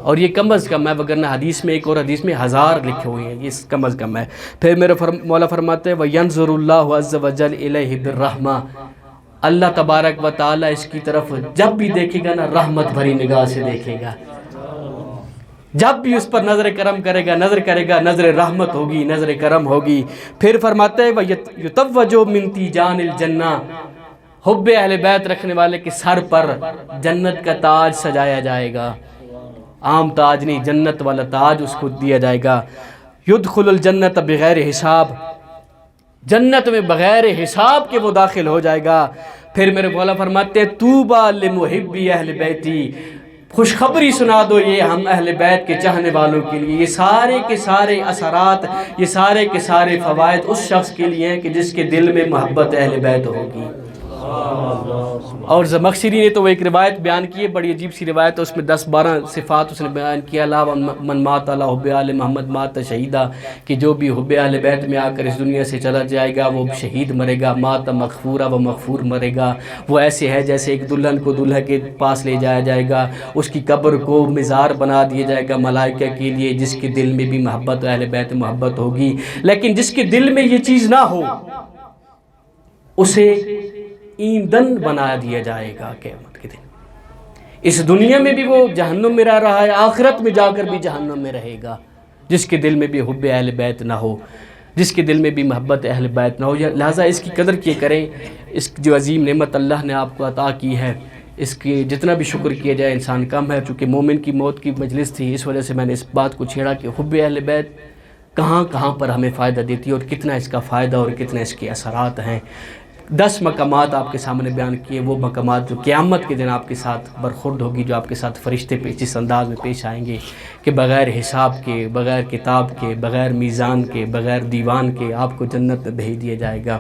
اور یہ کم از کم ہے، وگرنہ حدیث میں ایک اور حدیث میں 1000 لکھے ہوئے ہیں، یہ کم از کم ہے۔ پھر میرے مولا فرماتے ہیں وَيَنْظُرُ اللَّهُ عَزَّ وَجَلَ إِلَيْهِ بِالرَّحْمَةِ، اللہ تبارک و تعالی اس کی طرف جب بھی دیکھے گا نا رحمت بھری نگاہ سے دیکھے گا، جب بھی اس پر نظر کرم کرے گا، نظر رحمت ہوگی، نظر کرم ہوگی۔ پھر فرماتے ہیں وَيُتَوَّجُ مِنْ تِیجَانِ الْجَنَّةِ، حب اہل بیت رکھنے والے کے سر پر جنت کا تاج سجایا جائے گا، عام تاج نہیں، جنت والا تاج اس کو دیا جائے گا۔ يدخل الجنت بغیر حساب، جنت میں بغیر حساب کے وہ داخل ہو جائے گا۔ پھر میرے مولا فرماتے ہیں طوبیٰ لمحبی اہل بیتی، خوشخبری سنا دو یہ ہم اہل بیت کے چاہنے والوں کے لیے، یہ سارے کے سارے اثرات، یہ سارے کے سارے فوائد اس شخص کے لیے ہیں کہ جس کے دل میں محبت اہل بیت ہوگی۔ اور زمخشری نے تو وہ ایک روایت بیان کی ہے، بڑی عجیب سی روایت ہے، اس میں 10-12 صفات اس نے بیان کیا، علاوہ من مات علی حب آل محمد مات شہیدہ، کہ جو بھی حب اہل بیت میں آ کر اس دنیا سے چلا جائے گا وہ شہید مرے گا، مات مغفورہ وہ مغفور مرے گا، وہ ایسے ہے جیسے ایک دلہن کو دلہا کے پاس لے جایا جائے گا، اس کی قبر کو مزار بنا دیا جائے گا ملائکہ کے لیے، جس کے دل میں بھی محبت اہل بیت محبت ہوگی۔ لیکن جس کے دل میں یہ چیز نہ ہو اسے ایندھن بنا دیا جائے گا قیامت کے دن، اس دنیا میں بھی وہ جہنم میں رہ رہا ہے، آخرت میں جا کر بھی جہنم میں رہے گا، جس کے دل میں بھی حب اہل بیت نہ ہو، جس کے دل میں بھی محبت اہل بیت نہ ہو۔ لہٰذا اس کی قدر کیے کریں، اس جو عظیم نعمت اللہ نے آپ کو عطا کی ہے، اس کی جتنا بھی شکر کیا جائے انسان کم ہے۔ چونکہ مومن کی موت کی مجلس تھی، اس وجہ سے میں نے اس بات کو چھیڑا کہ حب اہل بیت کہاں کہاں پر ہمیں فائدہ دیتی ہے اور کتنا اس کا فائدہ اور کتنا اس کے اثرات ہیں۔ 10 مقامات آپ کے سامنے بیان کیے، وہ مقامات جو قیامت کے دن آپ کے ساتھ برخورد ہوگی، جو آپ کے ساتھ فرشتے جس انداز میں پیش آئیں گے کہ بغیر حساب کے، بغیر کتاب کے، بغیر میزان کے، بغیر دیوان کے آپ کو جنت میں بھیج دیا جائے گا۔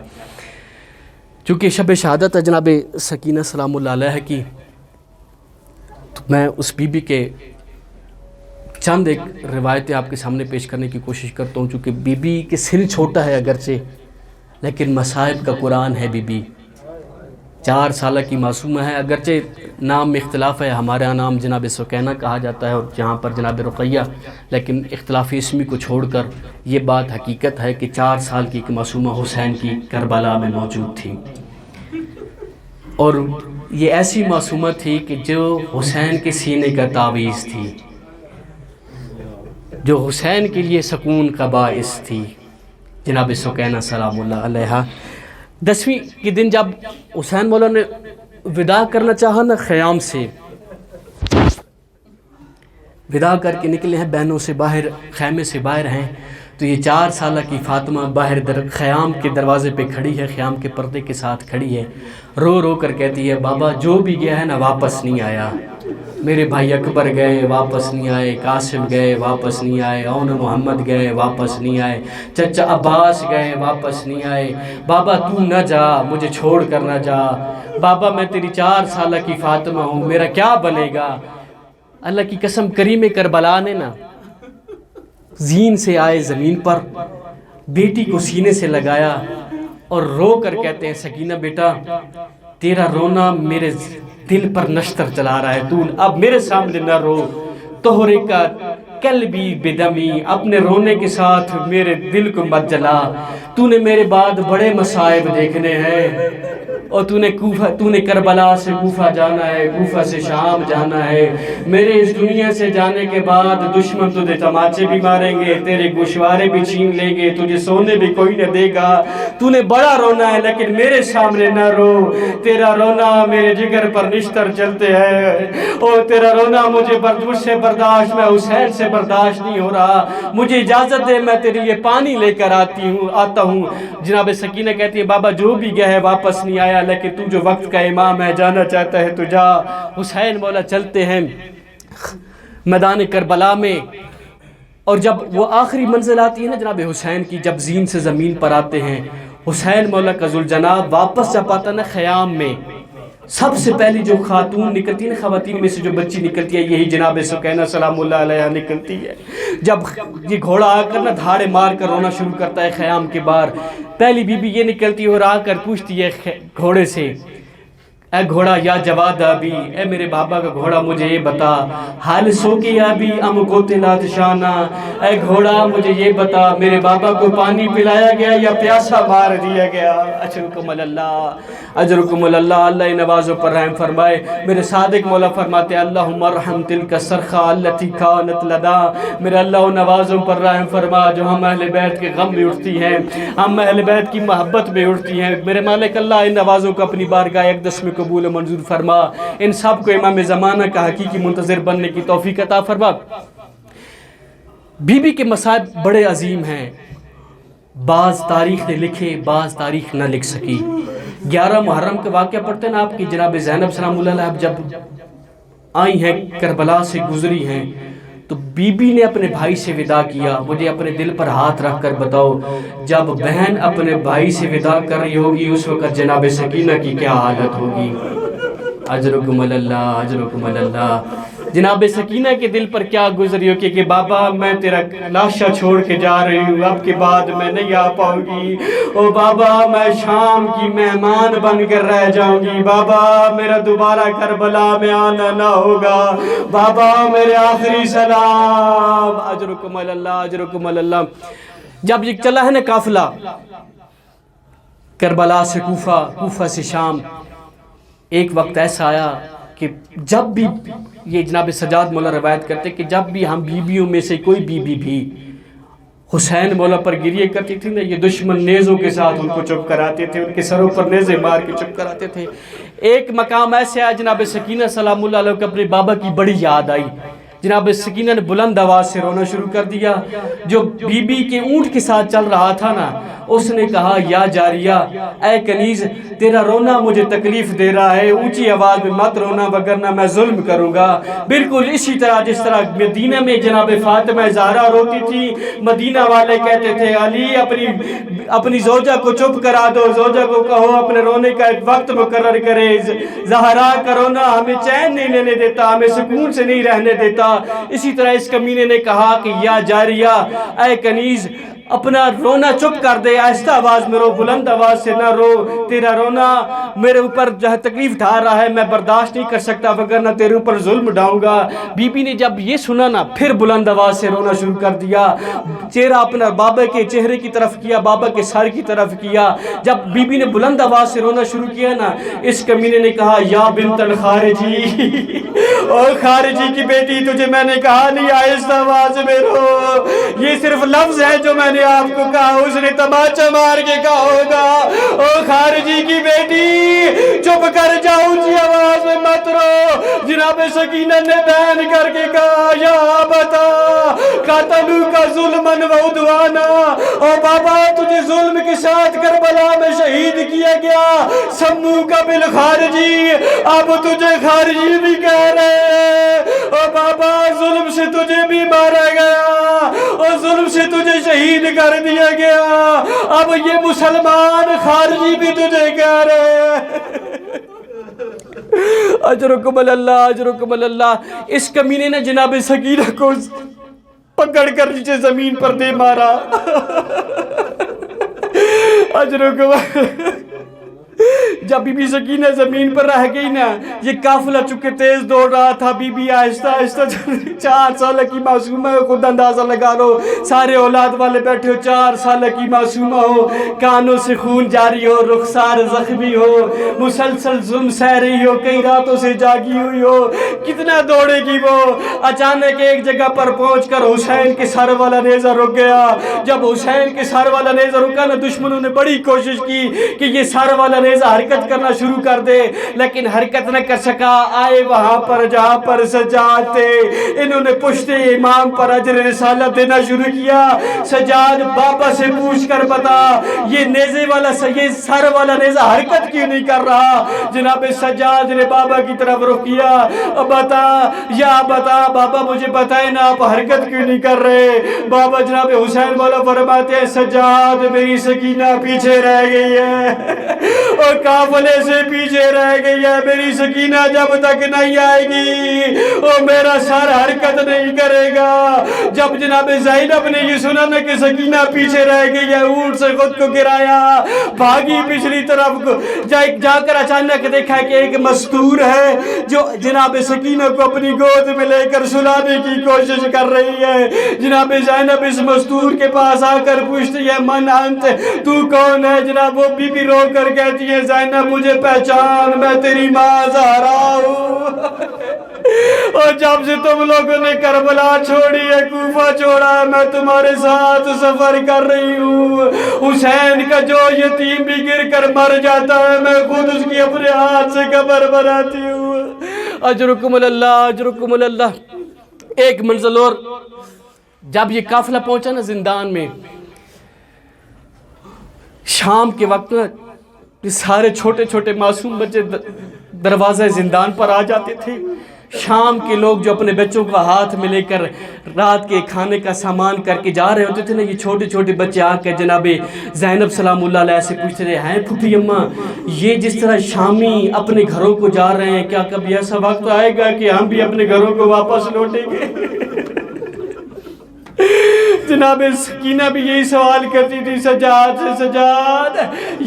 چونکہ شب شہادت ہے جناب سکینہ سلام اللہ علیہ کی، تو میں اس بی بی کے چند ایک روایتیں آپ کے سامنے پیش کرنے کی کوشش کرتا ہوں، چونکہ بی بی کے سن چھوٹا ہے اگرچہ، لیکن مصائب کا قرآن ہے۔ بی بی 4 سالہ کی معصومہ ہے، اگرچہ نام میں اختلاف ہے، ہمارے یہاں نام جناب سکینہ کہا جاتا ہے اور جہاں پر جناب رقیہ، لیکن اختلافی اسمی کو چھوڑ کر یہ بات حقیقت ہے کہ 4 سال کی ایک معصومہ حسین کی کربلا میں موجود تھی، اور یہ ایسی معصومہ تھی کہ جو حسین کے سینے کا تعویذ تھی، جو حسین کے لیے سکون کا باعث تھی، جناب سکینہ سلام اللہ علیہ۔ 10ویں کے دن جب حسین مولا نے وداع کرنا چاہا نا، خیام سے وداع کر کے نکلے ہیں، بہنوں سے باہر خیمے سے باہر ہیں، تو یہ 4 سالہ کی فاطمہ باہر خیام کے دروازے پہ کھڑی ہے، خیام کے پردے کے ساتھ کھڑی ہے، رو رو کر کہتی ہے بابا جو بھی گیا ہے نا واپس نہیں آیا، میرے بھائی اکبر گئے واپس نہیں آئے، قاسم گئے واپس نہیں آئے، اون محمد گئے واپس نہیں آئے، چچا عباس گئے واپس نہیں آئے۔ بابا تو نہ جا، مجھے چھوڑ کر نہ جا، بابا میں تیری 4 سالہ کی فاطمہ ہوں، میرا کیا بنے گا؟ اللہ کی قسم، کریم کربلا نے نا زین سے آئے زمین پر، بیٹی کو سینے سے لگایا اور رو کر کہتے ہیں سکینہ بیٹا تیرا رونا میرے دل پر نشتر چلا رہا ہے، تو اب میرے سامنے نہ رو، توہرے کا قلبی بدمی، اپنے رونے کے ساتھ میرے دل کو مت جلا، تو نے میرے بعد بڑے مصائب دیکھنے ہیں، اور تو نے کربلا سے کوفہ جانا ہے، کوفہ سے شام جانا ہے، میرے اس دنیا سے جانے کے بعد دشمن تجھے تماچے بھی ماریں گے، تیرے گوشوارے بھی چھین لیں گے، تجھے سونے بھی کوئی نہ دے گا، تو نے بڑا رونا ہے لیکن میرے سامنے نہ رو، تیرا رونا میرے جگر پر نشتر چلتے ہیں، اور تیرا رونا مجھ سے برداشت، میں حسین سے برداشت نہیں ہو رہا، مجھے اجازت دے میں تیرے لیے پانی لے کر آتا ہوں۔ جناب سکینہ کہتی ہے بابا جو بھی گیا ہے واپس نہیں آیا، لیکن تو جو وقت کا امام ہے جانا چاہتا ہے تو جا۔ حسین مولا چلتے ہیں میدان کربلا میں، اور جب وہ آخری منزل آتی ہے نا جناب حسین کی، جب زین سے زمین پر آتے ہیں، حسین مولا کا ذوالجناب واپس جب آتا ہے نا خیام میں، سب سے پہلی جو خاتون نکلتی ہے نا، خواتین میں سے جو بچی نکلتی ہے، یہی جناب سکینہ سلام اللہ علیہ نکلتی ہے۔ جب یہ گھوڑا آ کر نا دھاڑے مار کر رونا شروع کرتا ہے خیام کے باہر، پہلی بی بی یہ نکلتی ہے اور آ کر پوچھتی ہے گھوڑے سے، اے گھوڑا یا جواد ابی، اے میرے بابا کا گھوڑا مجھے یہ بتا، حال سو کے ابی ام قتلت شانہ، اے گھوڑا مجھے یہ بتا میرے بابا کو پانی پلایا گیا یا پیاسا مار دیا گیا؟ اجرکم اللہ، اجرکم اللہ، اللہ نوازوں پر رحم فرمائے۔ میرے صادق مولا فرماتے اللہم ارحم تلک الصرخہ التی کانت لدا، میرے اللہ نوازوں پر رحم فرما جو ہم اہل بیت کے غم میں اٹھتی ہیں، ہم اہل بیت کی محبت میں اٹھتی ہیں۔ میرے مالک اللہ ان نوازوں کو اپنی بارگاہ اقدس میں قبول و منظور فرما، ان سب کو امام زمانہ کا حقیقی منتظر بننے کی توفیق عطا فرما۔ بی بی کے مصائب بڑے عظیم ہیں، بعض تاریخ نے لکھے بعض تاریخ نہ لکھ سکی۔ 11 محرم کا واقعہ پڑھتے ہیں نا آپ کی جناب زینب سلام اللہ علیہ جب آئی ہیں کربلا سے گزری ہیں تو بی بی نے اپنے بھائی سے وداع کیا۔ مجھے اپنے دل پر ہاتھ رکھ کر بتاؤ جب بہن اپنے بھائی سے وداع کر رہی ہوگی اس وقت جناب سکینہ کی کیا حالت ہوگی؟ اجرکم اللہ، اجرکم اللہ۔ جناب سکینہ کے دل پر کیا گزری ہوگی کہ بابا میں تیرا لاشا چھوڑ کے جا رہی ہوں، اب کے بعد میں نہیں آ پاؤں گی، او بابا میں شام کی مہمان بن کر رہ جاؤں گی، بابا میرا دوبارہ کربلا میں آنا نہ ہوگا، بابا میرے آخری سلام۔ اجرکم اللہ، اجرکم اللہ۔ جب یہ چلا ہے نا قافلہ کربلا سے کوفہ، کوفہ سے شام، ایک وقت ایسا آیا کہ جب بھی یہ جناب سجاد مولا روایت کرتے کہ جب بھی ہم بیویوں میں سے کوئی بی بی بھی حسین مولا پر گریے کرتی تھی نا، یہ دشمن نیزوں کے ساتھ ان کو چپ کراتے تھے، ان کے سروں پر نیزے مار کے چپ کراتے تھے۔ ایک مقام ایسے آیا جناب سکینہ سلام اللہ علیہ کو اپنے بابا کی بڑی یاد آئی، جناب سکینہ نے بلند آواز سے رونا شروع کر دیا۔ جو بی بی کے اونٹ کے ساتھ چل رہا تھا نا، اس نے کہا یا جاریہ، اے کنیز تیرا رونا مجھے تکلیف دے رہا ہے، اونچی آواز میں مت رونا وگرنہ میں ظلم کروں گا۔ بالکل اسی طرح جس طرح مدینہ میں جناب فاطمہ زہرا روتی تھی، مدینہ والے کہتے تھے علی اپنی زوجہ کو چپ کرا دو، زوجہ کو کہو اپنے رونے کا ایک وقت مقرر کرے، زہرا کا رونا ہمیں چین نہیں لینے دیتا، ہمیں سکون سے نہیں رہنے دیتا۔ اسی طرح اس کمینے نے کہا کہ یا جاریہ، اے کنیز اپنا رونا چپ کر دے، آہستہ آواز میں رو، بلند آواز سے نہ رو، تیرا رونا میرے اوپر جو ہے تکلیف ڈھا رہا ہے، میں برداشت نہیں کر سکتا وگرنہ تیرے اوپر ظلم ڈھاؤں گا۔ بی بی نے جب یہ سنا نا پھر بلند آواز سے رونا شروع کر دیا، چہرہ اپنا بابا کے چہرے کی طرف کیا، بابا کے سر کی طرف کیا۔ جب بی بی نے بلند آواز سے رونا شروع کیا نا، اس کمینے نے کہا یا بنت الخارجی، او خارجی کی بیٹی تجھے میں نے کہا نہیں آہستہ آواز میں رو، یہ صرف لفظ ہے جو میں نے آپ کو کہا، اس نے تماچا مار کے کہا ہوگا او خارجی کی بیٹی چپ کر جاؤ، اونچی آواز میں مت رو۔ جناب جناب سکینہ نے بیان کر کے کہا یا بتا قاتلو کا ظلمن و عدوانا، اور بابا تجھے ظلم کے ساتھ کربلا میں شہید کیا گیا، سمو کا بالخارجی، اب تجھے خارجی بھی کہہ رہے، اور بابا ظلم سے تجھے بھی مارا گیا اور ظلم سے تجھے شہید کر دیا گیا، اب یہ مسلمان خارجی بھی تجھے کہہ رہے۔ اجرکم اللہ، اجرکم اللہ۔ اس کمینے نے جناب سکینہ کو پکڑ کر نیچے زمین پر دے مارا۔ اجرکم جب بی بی سکینہ زمین پر رہ گئی نا، یہ قافلہ چکے تیز دوڑ رہا تھا، بی بی آہستہ آہستہ 4 سالہ کی معصومہ ہے، خود اندازہ لگا لو، سارے اولاد والے بیٹھے ہو، 4 سالہ کی معصومہ ہو، کانوں سے خون جاری ہو، رخسار زخمی ہو، مسلسل ظلم سہ رہی ہو، کئی راتوں سے جاگی ہوئی ہو، کتنا دوڑے گی وہ۔ اچانک ایک جگہ پر پہنچ کر حسین کے سر والا نیزہ رک گیا۔ جب حسین کے سر والا نیزہ رکا نا، دشمنوں نے بڑی کوشش کی کہ یہ سر والا نیزہ حرکت کرنا شروع کر دے، لیکن حرکت نہ کر سکا۔ آئے وہاں پر جہاں پر سجاد تھے، انہوں نے پشت امام پر اجر رسالت دینا شروع کیا۔ سجاد بابا سے پوچھ کر بتا، یہ نیزے والا یہ سر والا نیزہ حرکت کیوں نہیں کر رہا؟ جناب سجاد نے بابا کی طرف رخ کیا، بتا یا بتا بابا مجھے بتائے نا، آپ حرکت کیوں نہیں کر رہے؟ بابا جناب حسین والا فرماتے ہیں، سجاد میری سکینہ پیچھے رہ گئی ہے اور قافلے سے پیچھے رہ گئی ہے، میری سکینہ جب تک نہیں آئے گی اور میرا سر حرکت نہیں کرے گا۔ جب جناب زینب نے یہ سنا نا کہ سکینہ پیچھے رہ گئی ہے، اونٹ سے خود کو گرایا، بھاگی پچھلی طرف کو، جا کر اچانک دیکھا کہ ایک مستور ہے جو جناب سکینہ کو اپنی گود میں لے کر سلانے کی کوشش کر رہی ہے۔ جناب زینب اس مستور کے پاس آ کر پوچھتی ہے، من انت، تو کون ہے؟ جناب وہ بی بی رو کر کہتی ہے، زینب مجھے پہچان، میں تیری ماں زہرا ہوں، اور جب سے تم لوگوں نے کربلا چھوڑی ہے، کوفہ چھوڑا ہے، میں تمہارے ساتھ سفر کر رہی ہوں۔ حسین کا جو یتیم بھی گر کر مر جاتا ہے، میں خود اس کی اپنے ہاتھ سے قبر بناتی ہوں۔ اجرکم اللہ، اجرکم اللہ۔ ایک منزل اور، جب یہ قافلہ پہنچا نا زندان میں، شام کے وقت یہ سارے چھوٹے چھوٹے معصوم بچے دروازہ زندان پر آ جاتے تھے۔ شام کے لوگ جو اپنے بچوں کو ہاتھ میں لے کر رات کے کھانے کا سامان کر کے جا رہے ہوتے تھے نا، یہ چھوٹے چھوٹے بچے آ کے جناب زینب سلام اللہ علیہ سے پوچھتے تھے، ہیں پھوپھی اماں، یہ جس طرح شامی اپنے گھروں کو جا رہے ہیں، کیا کبھی ایسا وقت آئے گا کہ ہم بھی اپنے گھروں کو واپس لوٹیں گے؟ جناب سکینہ بھی یہی سوال کرتی تھی سجاد سے، سجاد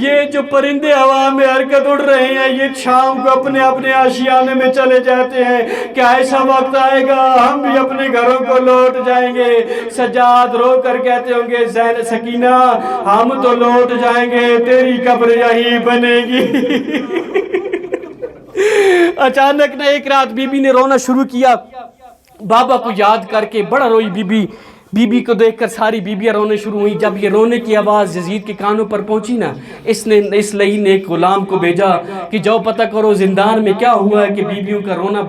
یہ جو پرندے ہوا میں حرکت اڑ رہے ہیں، یہ شام کو اپنے اپنے آشیانے میں چلے جاتے ہیں، کیا ایسا وقت آئے گا ہم بھی اپنے گھروں کو لوٹ جائیں گے؟ سجاد رو کر کہتے ہوں گے، زین سکینہ ہم تو لوٹ جائیں گے، تیری قبر یہی بنے گی۔ اچانک نہ ایک رات بی بی نے رونا شروع کیا، بابا کو یاد کر کے بڑا روئی بی بی کو دیکھ کر ساری بیبیاں رونے شروع ہوئی۔ جب یہ رونے کی آواز یزید کے کانوں پر پہنچی نا، اس لئی نے ایک غلام کو بھیجا کہ جاؤ پتہ کرو زندان میں کیا ہوا ہے کہ بیبیوں کا رونا،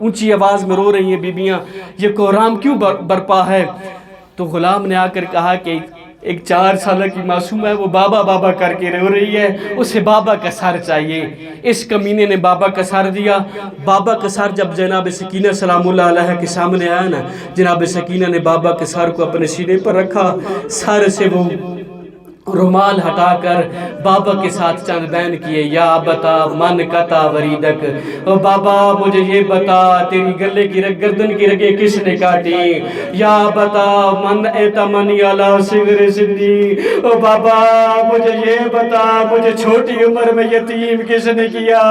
اونچی آواز میں رو رہی ہیں بیبیاں، یہ کوہرام کیوں برپا ہے؟ تو غلام نے آ کر کہا کہ ایک 4 سالہ کی معصوم ہے، وہ بابا بابا کر کے رو رہی ہے، اسے بابا کا سر چاہیے۔ اس کمینے نے بابا کا سر دیا۔ بابا کا سر جب جناب سکینہ سلام اللہ علیہ کے سامنے آیا نا، جناب سکینہ نے بابا کے سر کو اپنے سینے پر رکھا، سر سے وہ رومال ہٹا کر بابا کے ساتھ چند بین کیے، یا بتا من قطع وریدک، او بابا مجھے یہ بتا تیری گلے کی گردن کی رگیں کس نے کاٹی؟ یا بتا من ایتمنی علی صغر سنی، او بابا مجھے یہ بتا مجھے چھوٹی عمر میں یتیم کس نے کیا؟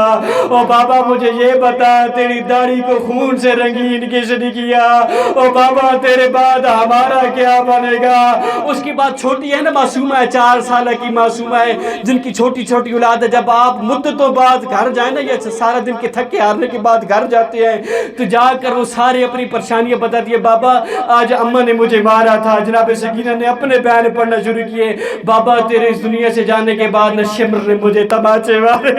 او بابا مجھے یہ بتا تیری داڑھی کو خون سے رنگین کس نے کیا؟ او بابا تیرے بعد ہمارا کیا بنے گا؟ اس کی بات چھوٹی ہے نا، معصومہ ہے، 4 سالہ کی معصومہ ہے، جن کی چھوٹی چھوٹی اولاد ہے۔ جب آپ مدتوں بعد گھر جائیں نا، یہ سارا دن کے تھکے ہارنے کے بعد گھر جاتے ہیں، تو جا کر وہ سارے اپنی پریشانیاں بتاتی ہے، بابا آج اماں نے مجھے مارا تھا۔ جناب سکینہ نے اپنے بیان پڑھنا شروع کیے، بابا تیرے اس دنیا سے جانے کے بعد نہ شمر نے مجھے تماچے مارے،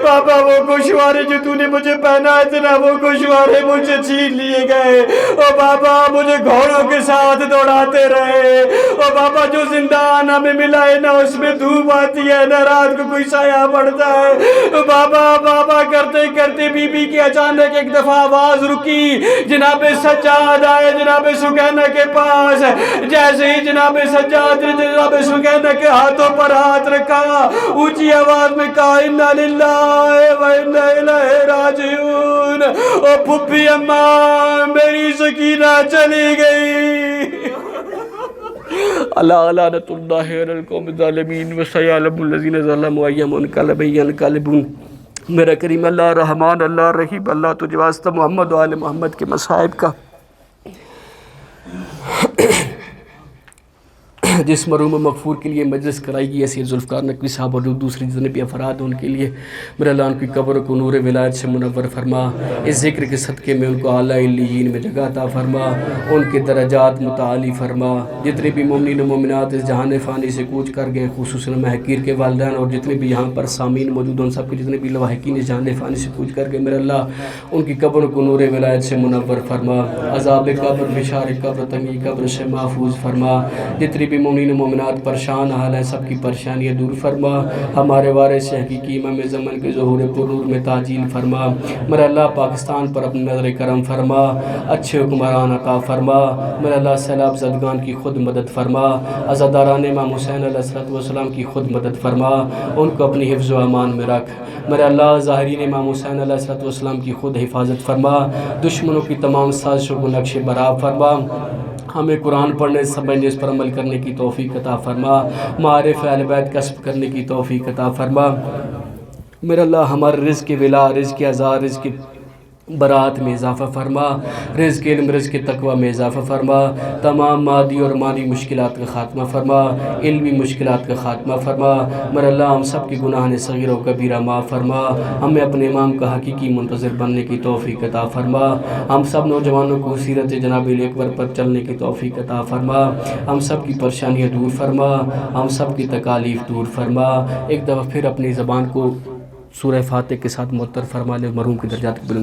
بابا وہ گوشوارے جو تو نے مجھے پہنائے تھے نا وہ گوشوارے مجھے چھین لیے گئے. او بابا مجھے گھوڑوں کے ساتھ دوڑاتے رہے. او بابا جو زندان ہمیں ملا ہے نہ اس میں دھوپ آتی ہے نہ رات کو کوئی سایہ پڑتا ہے. بابا بابا کرتے کرتے بی بی کی اچانک ایک دفعہ آواز رکی. جناب سجاد آئے جناب سکینہ کے پاس. جیسے ہی جناب سجاد نے جناب سکینہ کے ہاتھوں پر ہاتھ رکھا اونچی آواز میں کہا انا للہ و انا الیہ راجعون. او پھپھی اماں میری سکینہ چلی گئی. اللہ لعنت اللہ علی القوم الظالمین وسیعلم الذین ظلموا ای منقلب ینقلبون. میرا کریم اللہ رحمان اللہ رحیم اللہ تجھے واسطہ محمد و آل محمد کے مصائب کا جس مرحوم و مغفور کے لیے مجلس کرائی گئی ایسی ذوالفقار نقوی صاحب اور دوسری جتنے بھی افراد ان کے لیے میرا اللہ ان کی قبر کو نور ولایت سے منور فرما. اس ذکر کے صدقے میں ان کو اعلیٰ علیین میں جگہ عطا فرما. ان کے درجات متعالی فرما. جتنے بھی مومنین و مومنات اس جہان فانی سے کوچ کر گئے خصوصاً محقیر کے والدین اور جتنے بھی یہاں پر سامعین موجود ان سب کے جتنے بھی لواحقین اس جہان فانی سے کوچ کر گئے میرا اللہ ان کی قبر کو نور ولایت سے منور فرما. عذاب قبر بشار قبر تنگی قبر سے محفوظ فرما. جتنے بھی مومنین و مومنات پریشان حال ہیں سب کی پریشانیاں دور فرما. ہمارے وارث حقیقی امام زمن کے ظہور پرنور میں تعجیل فرما. میرا اللہ پاکستان پر اپنی نظر کرم فرما. اچھے حکمران عطا فرما. میرا اللہ سیلاب زدگان کی خود مدد فرما. عزاداران امام حسین علیہ السلام کی خود مدد فرما. ان کو اپنی حفظ و امان میں رکھ. میرا اللہ ظاہرین امام حسین علیہ السلام کی خود حفاظت فرما. دشمنوں کی تمام سازشوں کو نقش برآب فرما. ہمیں قرآن پڑھنے سمجھنے اس پر عمل کرنے کی توفیق عطا فرما. معارف اہل بیت کسب کرنے کی توفیق عطا فرما. میرا اللہ ہمارے رزق ولا رزق ازار رزق برات میں اضافہ فرما. رزق علم رزق تقوی میں اضافہ فرما. تمام مادی اور مانی مشکلات کا خاتمہ فرما. علمی مشکلات کا خاتمہ فرما. میرا اللہ ہم سب کی گناہ صغیر و کبیرہ معاف فرما. ہمیں اپنے امام کا حقیقی منتظر بننے کی توفیق عطا فرما. ہم سب نوجوانوں کو سیرت جناب علی اکبر پر چلنے کی توفیق عطا فرما. ہم سب کی پریشانیاں دور فرما. ہم سب کی تکالیف دور فرما. ایک دفعہ پھر اپنی زبان کو سورہ فاتح کے ساتھ معطر فرما لے. مرحوم کی درجات کی بلندی